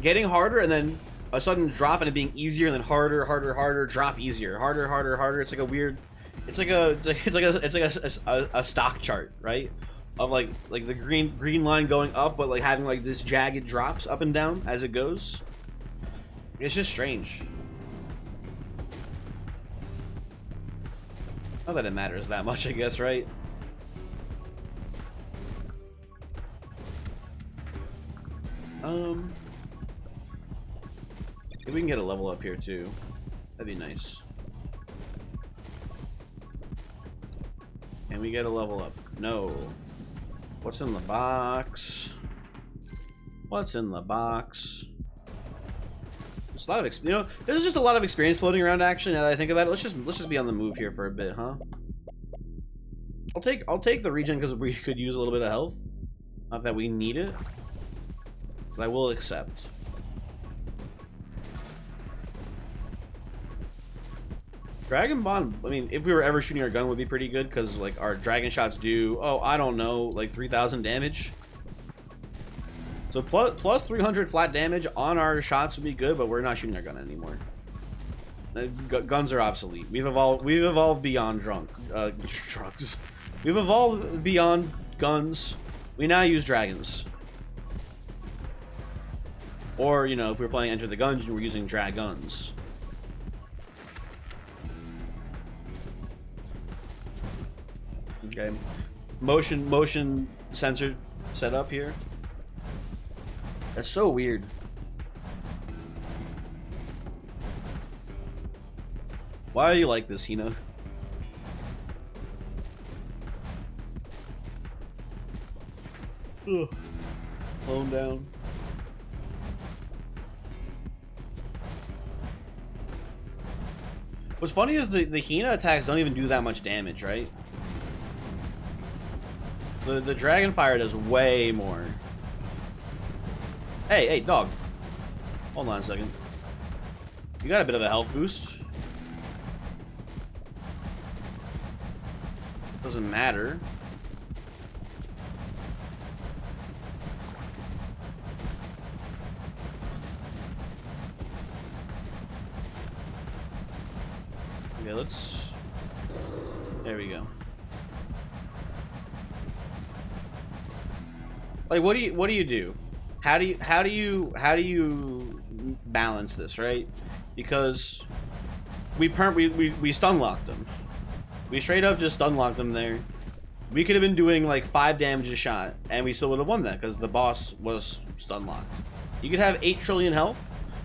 getting harder and then a sudden drop and it being easier and then harder, drop easier, harder. It's like a weird, it's like a stock chart, right? Of like the green line going up, but like having like this jagged drops up and down as it goes. It's just strange. Not that it matters that much, I guess, right? If we can get a level up here too, that'd be nice. Can we get a level up? No. What's in the box? What's in the box? There's a lot of, you know, there's just a lot of experience floating around. Actually, now that I think about it, let's just be on the move here for a bit, huh? I'll take the regen because we could use a little bit of health. Not that we need it, but I will accept. Dragon Bond, I mean, if we were ever shooting our gun, would be pretty good because, like, our dragon shots do, oh, I don't know, like 3,000 damage. So plus 300 flat damage on our shots would be good, but we're not shooting our gun anymore. Guns are obsolete. We've evolved beyond drugs. We've evolved beyond guns. We now use dragons. Or, you know, if we're playing Enter the Gungeon, we're using dragons. Okay, motion sensor set up here. That's so weird. Why are you like this, Hina? Ugh. Calm down. What's funny is the Hina attacks don't even do that much damage, right? The Dragon Fire does way more. Hey, dog. Hold on a second. You got a bit of a health boost. Doesn't matter. Okay, let's... There we go. Like, what do you do? How do you balance this, right? Because we stun locked them. We straight up just stun locked them there. We could have been doing like 5 damage a shot, and we still would have won that because the boss was stun locked. You could have 8 trillion health,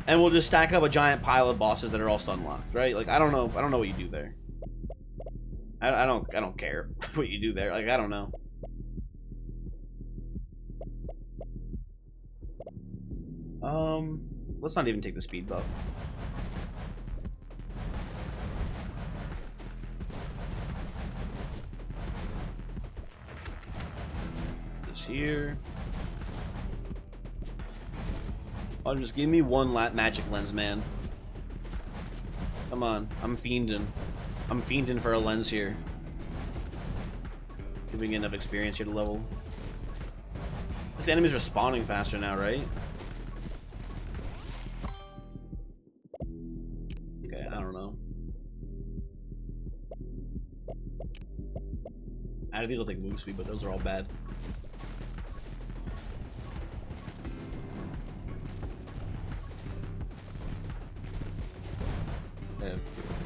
and we'll just stack up a giant pile of bosses that are all stun locked, right? Like I don't know what you do there. I don't care what you do there. Like I don't know. Let's not even take the speed buff. This here. Oh, just give me one magic lens, man. Come on, I'm fiending. I'm fiending for a lens here. Giving enough experience here to level. These enemies are spawning faster now, right? Okay, I don't know. These will take move speed, but those are all bad.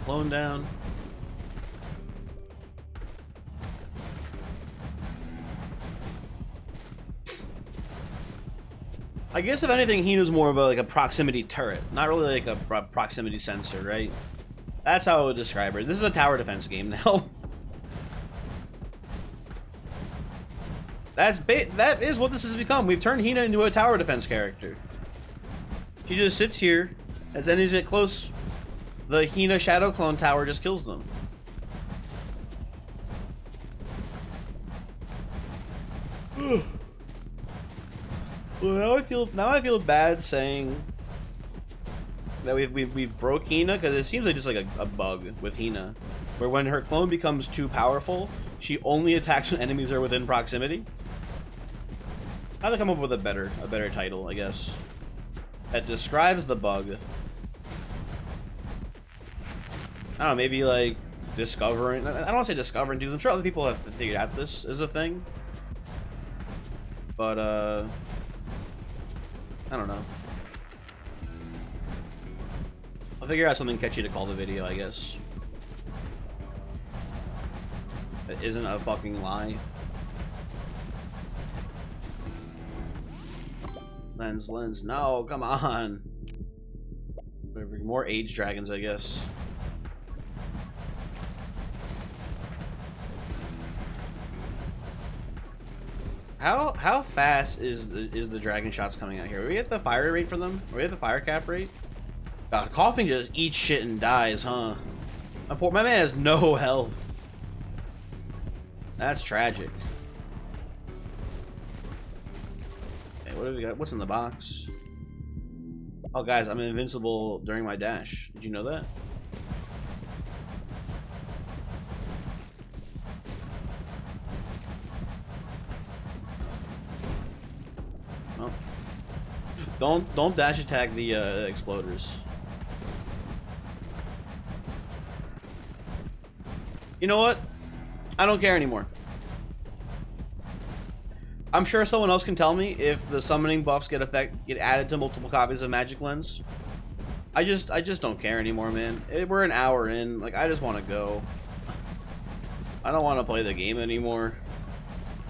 Clone down. I guess if anything, Hina's more of a proximity turret, not really like a proximity sensor, right? That's how I would describe her. This is a tower defense game now. That is what this has become. We've turned Hina into a tower defense character. She just sits here. As enemies get close, the Hina Shadow Clone Tower just kills them. Well, now I feel bad saying that we've broke Hina, because it seems like just like a bug with Hina, where when her clone becomes too powerful, she only attacks when enemies are within proximity. I have to come up with a better title, I guess, that describes the bug. I don't know, maybe like discovering. I don't want to say discovering dudes. I'm sure other people have figured out this is a thing, but I don't know. I'll figure out something catchy to call the video, I guess. That isn't a fucking lie. Lens. No, come on. More age dragons, I guess. How fast is the dragon shots coming out here? Are we at the fire rate for them? Are we at the fire cap rate? God, coughing just eats shit and dies, huh? My man has no health. That's tragic. Okay, what do we got? What's in the box? Oh, guys, I'm invincible during my dash. Did you know that? Oh. Don't dash attack the exploders. You know what? I don't care anymore. I'm sure someone else can tell me if the summoning buffs get added to multiple copies of Magic Lens. I just don't care anymore, man. We're an hour in. Like, I just want to go. I don't want to play the game anymore.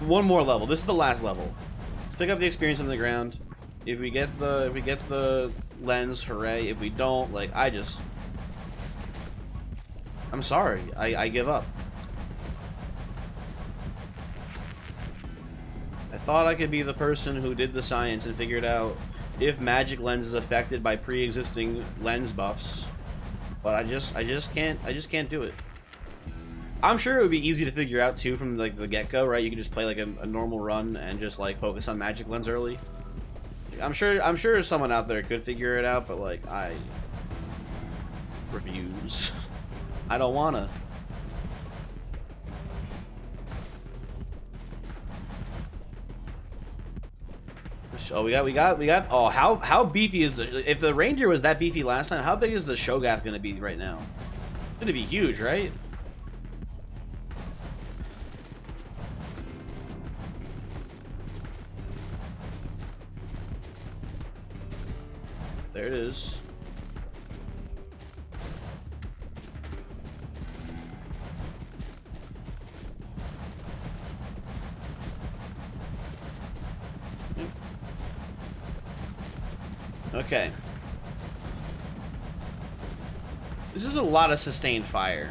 One more level. This is the last level. Let's pick up the experience on the ground. If we get the lens, hooray. If we don't, like, I'm sorry. I give up. I thought I could be the person who did the science and figured out if Magic Lens is affected by pre-existing lens buffs, but I just can't do it. I'm sure it would be easy to figure out too from like the get-go, right? You can just play like a normal run and just like focus on Magic Lens early. I'm sure someone out there could figure it out, but like I refuse. I don't wanna. Oh, we got. Oh, how beefy is if the reindeer was that beefy last time? How big is the Shogath gonna be right now? It's gonna be huge, right? There it is. Okay. This is a lot of sustained fire.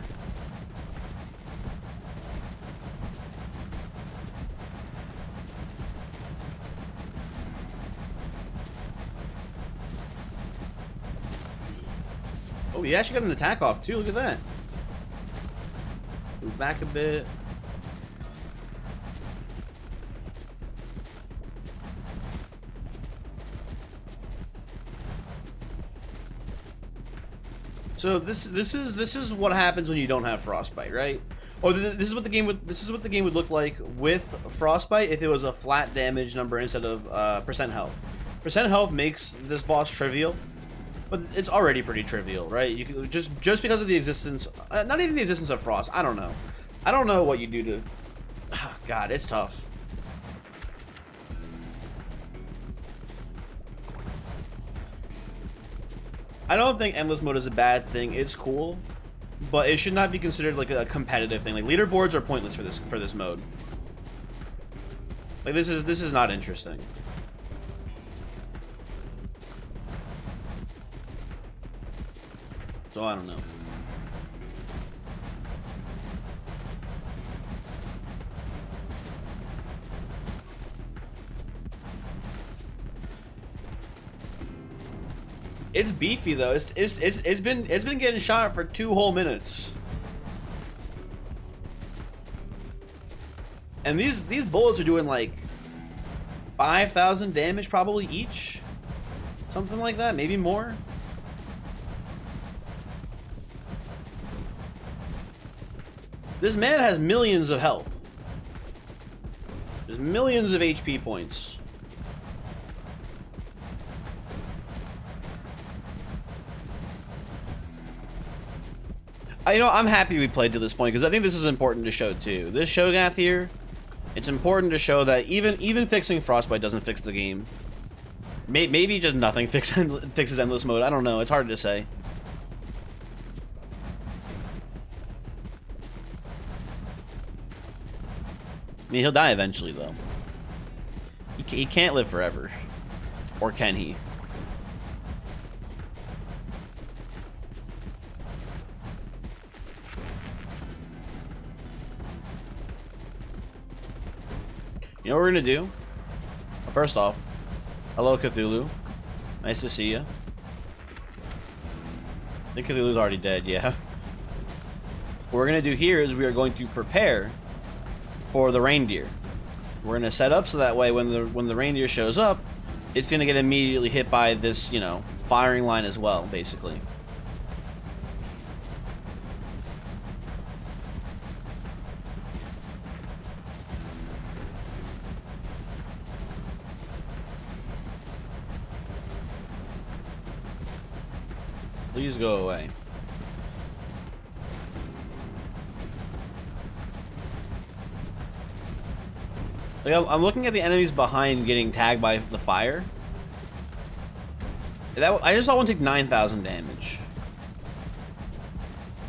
Oh, he actually got an attack off too. Look at that. Move back a bit. So this is what happens when you don't have frostbite, right? Oh, this is what the game would look like with frostbite if it was a flat damage number instead of percent health. Percent health makes this boss trivial, but it's already pretty trivial, right? You can just because of the existence, not even the existence of frost. I don't know what you do to. God, it's tough. I don't think endless mode is a bad thing. It's cool, but it should not be considered like a competitive thing. Like leaderboards are pointless for this mode. Like this is not interesting. So I don't know. It's beefy though. It's been getting shot for 2 whole minutes. And these bullets are doing like 5,000 damage probably each. Something like that, maybe more. This man has millions of health. There's millions of HP points. I'm happy we played to this point because I think this is important to show too. This Shogath here, it's important to show that even fixing Frostbite doesn't fix the game. Maybe just nothing fixes endless mode. I don't know. It's hard to say. I mean, he'll die eventually though. He can't live forever, or can he? You know what we're gonna do? First off, hello Cthulhu. Nice to see you. I think Cthulhu's already dead, yeah. What we're gonna do here is we are going to prepare for the reindeer. We're gonna set up so that way when the reindeer shows up, it's gonna get immediately hit by this, firing line as well, basically. Please go away. Like, I'm looking at the enemies behind getting tagged by the fire. I just saw one take 9,000 damage.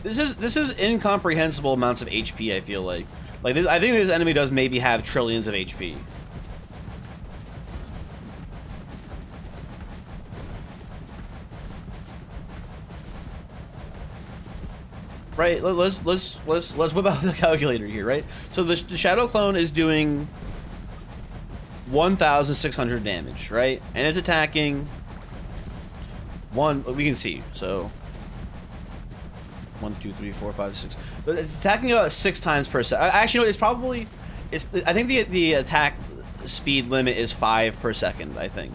This is incomprehensible amounts of HP. I feel like I think this enemy does maybe have trillions of HP. Right, let's whip out the calculator here, right? So the Shadow Clone is doing 1,600 damage, right? And it's attacking we can see, so 1, 2, 3, 4, 5, 6. But it's attacking about 6 times per second. Actually, no, I think the attack speed limit is 5 per second, I think.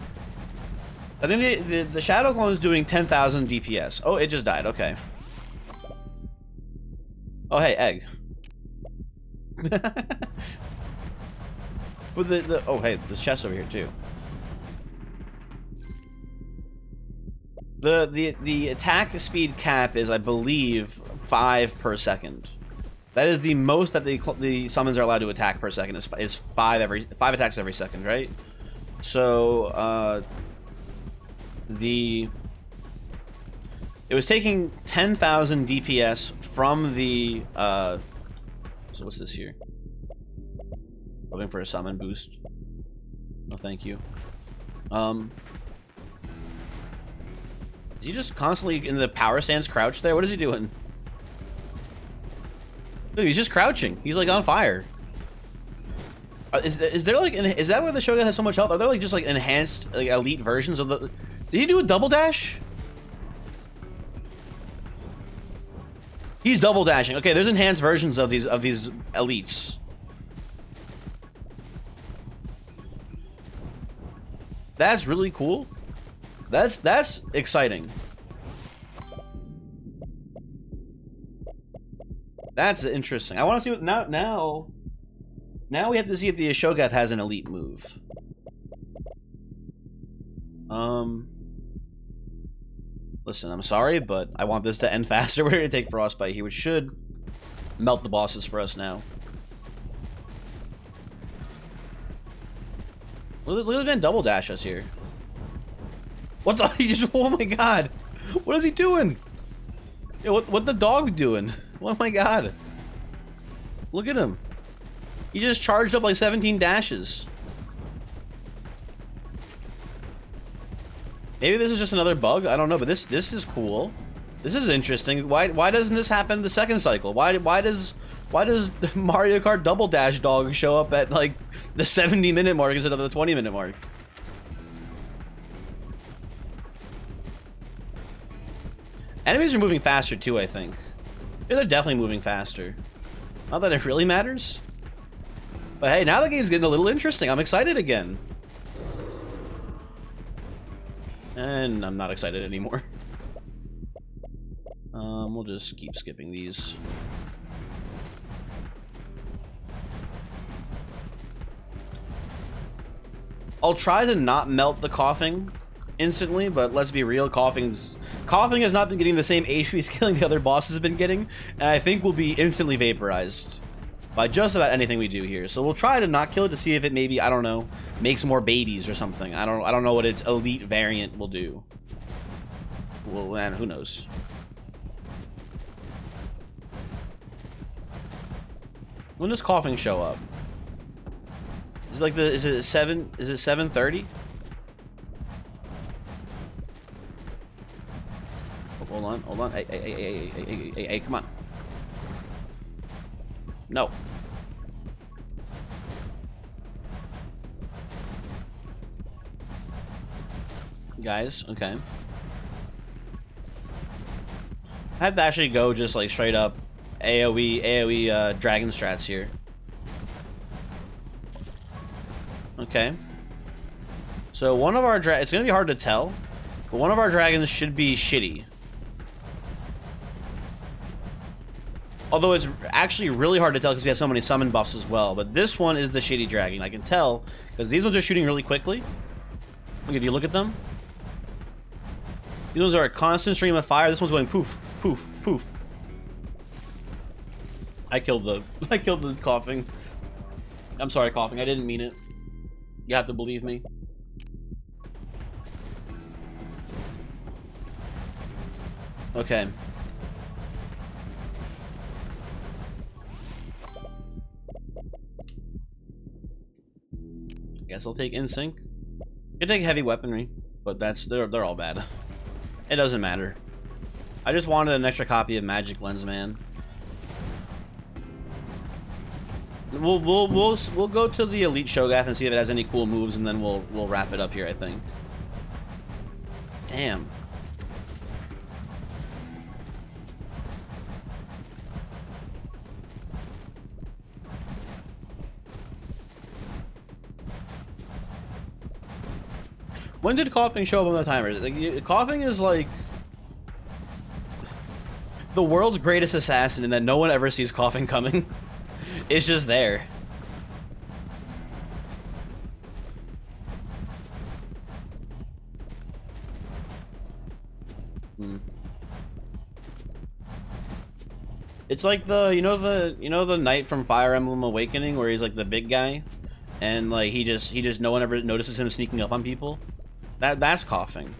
I think the Shadow Clone is doing 10,000 DPS. Oh, it just died, okay. Oh, hey, egg. But oh, hey, there's chest over here too. The attack speed cap is, I believe, 5 per second. That is the most that the summons are allowed to attack per second is 5 attacks every second, right? So it was taking 10,000 DPS from the so what's this here? Looking for a summon boost. No, thank you. Is he just constantly in the power stance crouched there? What is he doing? Dude, he's just crouching. He's like on fire. Is there like is that where the Shogun has so much health? Are there like just like enhanced like elite versions of the? Did he do a double dash? He's double dashing. Okay, there's enhanced versions of these elites. That's really cool. That's exciting. That's interesting. I want to see what now we have to see if the Shogath has an elite move. Listen, I'm sorry, but I want this to end faster. We're gonna take Frostbite here, which should melt the bosses for us now. Look at the man double dash us here. What the? He just. Oh my god! What is he doing? Yeah, what the dog doing? Oh my god! Look at him. He just charged up like 17 dashes. Maybe this is just another bug. I don't know, but this is cool. This is interesting. Why doesn't this happen the second cycle? Why does Mario Kart Double Dash Dog show up at like the 70-minute mark instead of the 20-minute mark? Enemies are moving faster too, I think. Yeah, they're definitely moving faster. Not that it really matters. But hey, now the game's getting a little interesting. I'm excited again. And I'm not excited anymore. We'll just keep skipping these. I'll try to not melt the coughing instantly, but let's be real, coughing has not been getting the same HP scaling the other bosses have been getting, and I think will be instantly vaporized by just about anything we do here. So we'll try to not kill it to see if it maybe, I don't know, makes more babies or something. I don't know what its elite variant will do. Well, man, who knows? When does coughing show up? Is it like is it 7:30? Hold on. Hey, come on. No. Guys, okay. I have to actually go just like straight up AoE dragon strats here. Okay. So one of our it's gonna be hard to tell, but one of our dragons should be shitty. Although it's actually really hard to tell because we have so many summon buffs as well. But this one is the shitty dragon. I can tell because these ones are shooting really quickly. Look, if you look at them, these ones are a constant stream of fire. This one's going poof, poof, poof. I killed the coughing. I'm sorry, coughing. I didn't mean it. You have to believe me. Okay. Guess I'll take Insync. I can take heavy weaponry, but they're all bad. It doesn't matter. I just wanted an extra copy of Magic Lens, man. We'll go to the Elite Shogath and see if it has any cool moves, and then we'll wrap it up here, I think. Damn. When did coughing show up on the timer? Like, coughing is like the world's greatest assassin, and that no one ever sees coughing coming. It's just there. It's like the you know the knight from Fire Emblem Awakening where he's like the big guy, and like he just no one ever notices him sneaking up on people. That's coughing.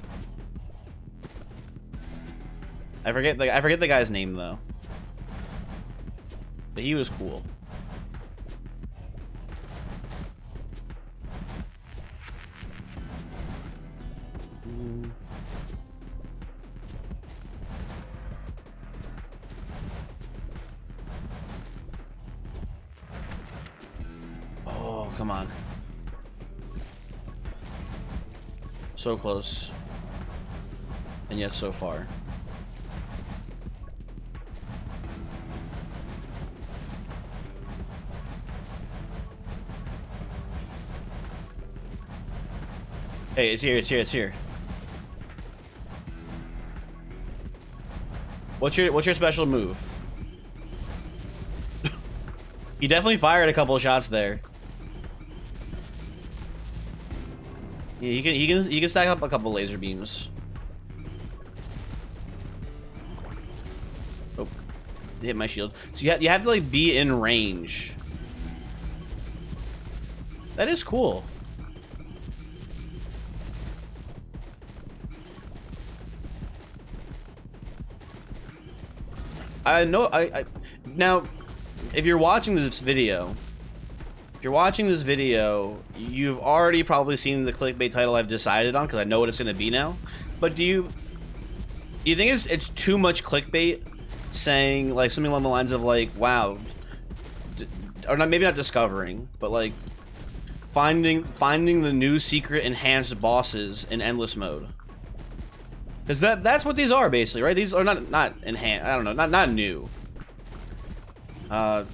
I forget the guy's name though. But he was cool. Oh, come on. So close. And yet so far. Hey, it's here, it's here, it's here. What's your special move? You definitely fired a couple of shots there. Yeah, you can stack up a couple laser beams. Oh, hit my shield. So you have to like be in range. That is cool. I know. Now, if you're watching this video, you've already probably seen the clickbait title I've decided on because I know what it's going to be now. But do you think it's too much clickbait saying like something along the lines of like, wow, or not, maybe not discovering, but like finding the new secret enhanced bosses in endless mode? Because that's what these are basically, right? These are not enhanced. I don't know, not new. I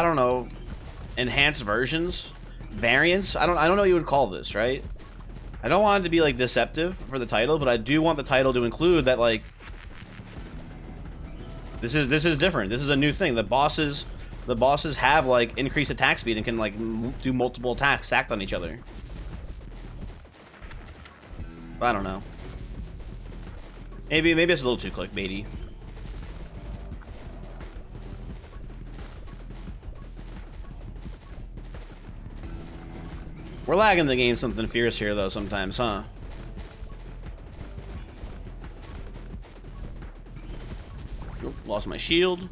don't know. Enhanced versions, variants. I don't know what you would call this, right? I don't want it to be like deceptive for the title, but I do want the title to include that like this is different. This is a new thing. The bosses have like increased attack speed and can like do multiple attacks stacked on each other. I don't know. Maybe it's a little too clickbaity. We're lagging the game something fierce here though sometimes, huh? Oop, lost my shield.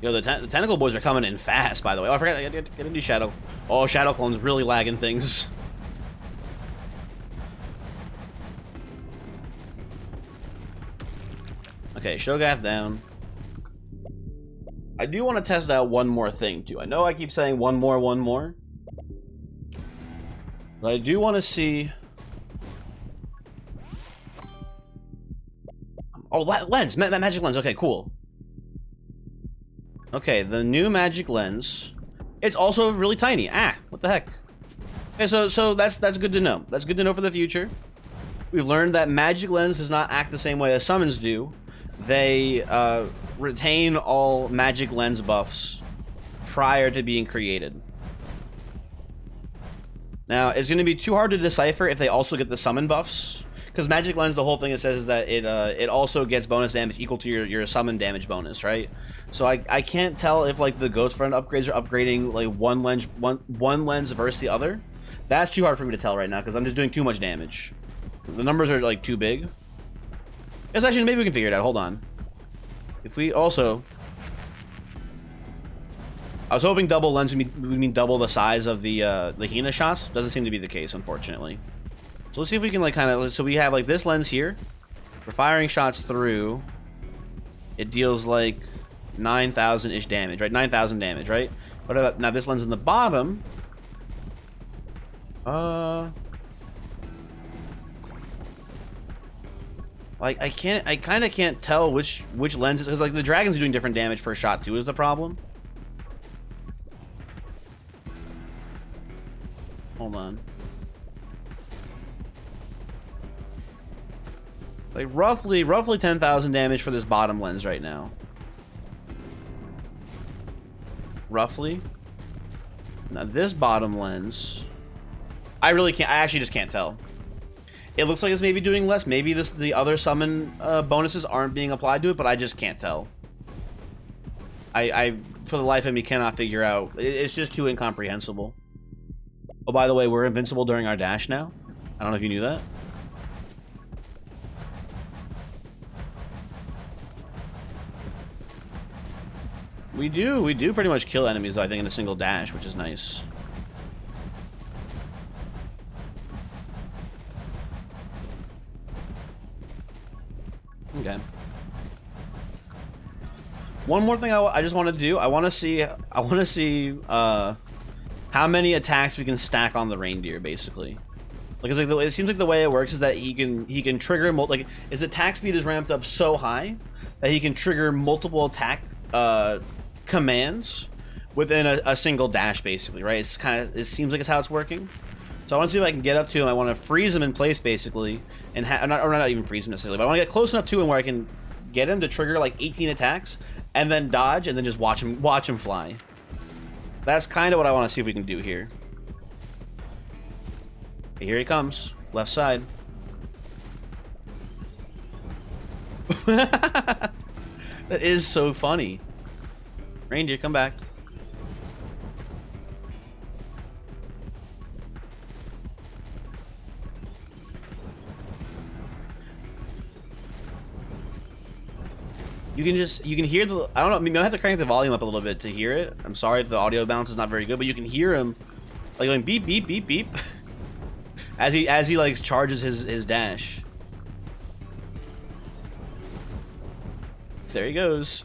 Yo, the tentacle boys are coming in fast, by the way. Oh, I forgot, I gotta get into Shadow. Oh, Shadow Clone's really lagging things. Okay, Shogath down. I do want to test out one more thing, too. I know I keep saying one more. But I do want to see... Oh, lens! Magic lens. Okay, cool. Okay, the new magic lens. It's also really tiny. Ah, what the heck? Okay, so that's good to know. That's good to know for the future. We've learned that magic lens does not act the same way as summons do. They retain all magic lens buffs prior to being created. Now, it's going to be too hard to decipher if they also get the summon buffs. Because magic lens, the whole thing it says is that it also gets bonus damage equal to your summon damage bonus, right? So I can't tell if like the Ghost Friend upgrades are upgrading like one lens versus the other. That's too hard for me to tell right now because I'm just doing too much damage. The numbers are like too big. Yes, actually, maybe we can figure it out. Hold on. If we also... I was hoping double lens would mean double the size of the Hina shots. Doesn't seem to be the case, unfortunately. So let's see if we can like kind of... So we have like this lens here. For firing shots through, it deals like 9,000-ish damage, right? 9,000 damage, right? What about... Now this lens in the bottom... Like I kind of can't tell which lenses, because like the dragons are doing different damage per shot too is the problem. Hold on. Like roughly 10,000 damage for this bottom lens right now. Roughly. Now this bottom lens, I actually just can't tell. It looks like it's maybe doing less. Maybe the other summon bonuses aren't being applied to it, but I just can't tell. I for the life of me cannot figure out. It's just too incomprehensible. Oh, by the way, we're invincible during our dash now. I don't know if you knew that. We do pretty much kill enemies, though, I think, in a single dash, which is nice. Okay. One more thing I just want to do. I want to see how many attacks we can stack on the reindeer, basically. Like, it seems like the way it works is that he can trigger like his attack speed is ramped up so high that he can trigger multiple attack commands within a single dash, basically, right? It seems like it's how it's working. So I want to see if I can get up to him. I want to freeze him in place, basically, and not even freeze him necessarily, but I want to get close enough to him where I can get him to trigger like 18 attacks and then dodge and then just watch him fly. That's kind of what I want to see if we can do here. Okay, here he comes, left side. That is so funny. Reindeer, come back. you can hear the, I don't know, maybe I have to crank the volume up a little bit to hear it. I'm sorry if the audio balance is not very good, but you can hear him like going beep beep beep beep as he like charges his dash. There he goes.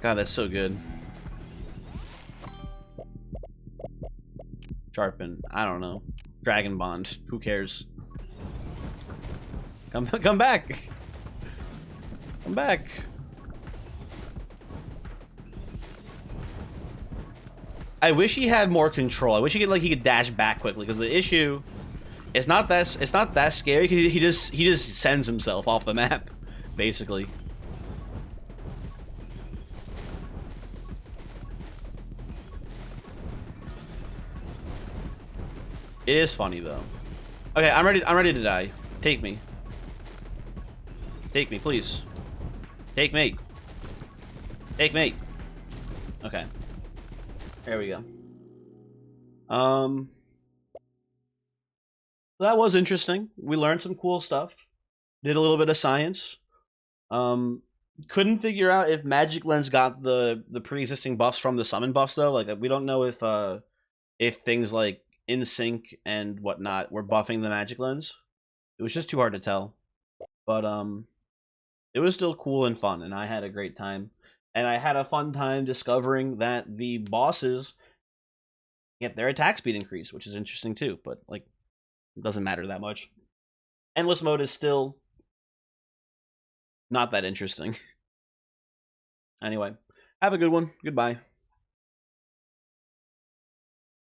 God, that's so good. Sharpen. I don't know. Dragon Bond. Who cares? Come back. Come back. I wish he had more control. I wish he could dash back quickly, because the issue it's not that scary, because he just sends himself off the map, basically. It is funny though. Okay, I'm ready to die. Take me. Take me, please. Take me. Take me. Okay. There we go. That was interesting. We learned some cool stuff. Did a little bit of science. Couldn't figure out if Magic Lens got the pre-existing buffs from the summon buffs though. Like, we don't know if things like In Sync and whatnot were buffing the Magic Lens. It was just too hard to tell. But it was still cool and fun, and I had a great time. And I had a fun time discovering that the bosses get their attack speed increased, which is interesting too, but like, it doesn't matter that much. Endless mode is still not that interesting. Anyway, have a good one. Goodbye.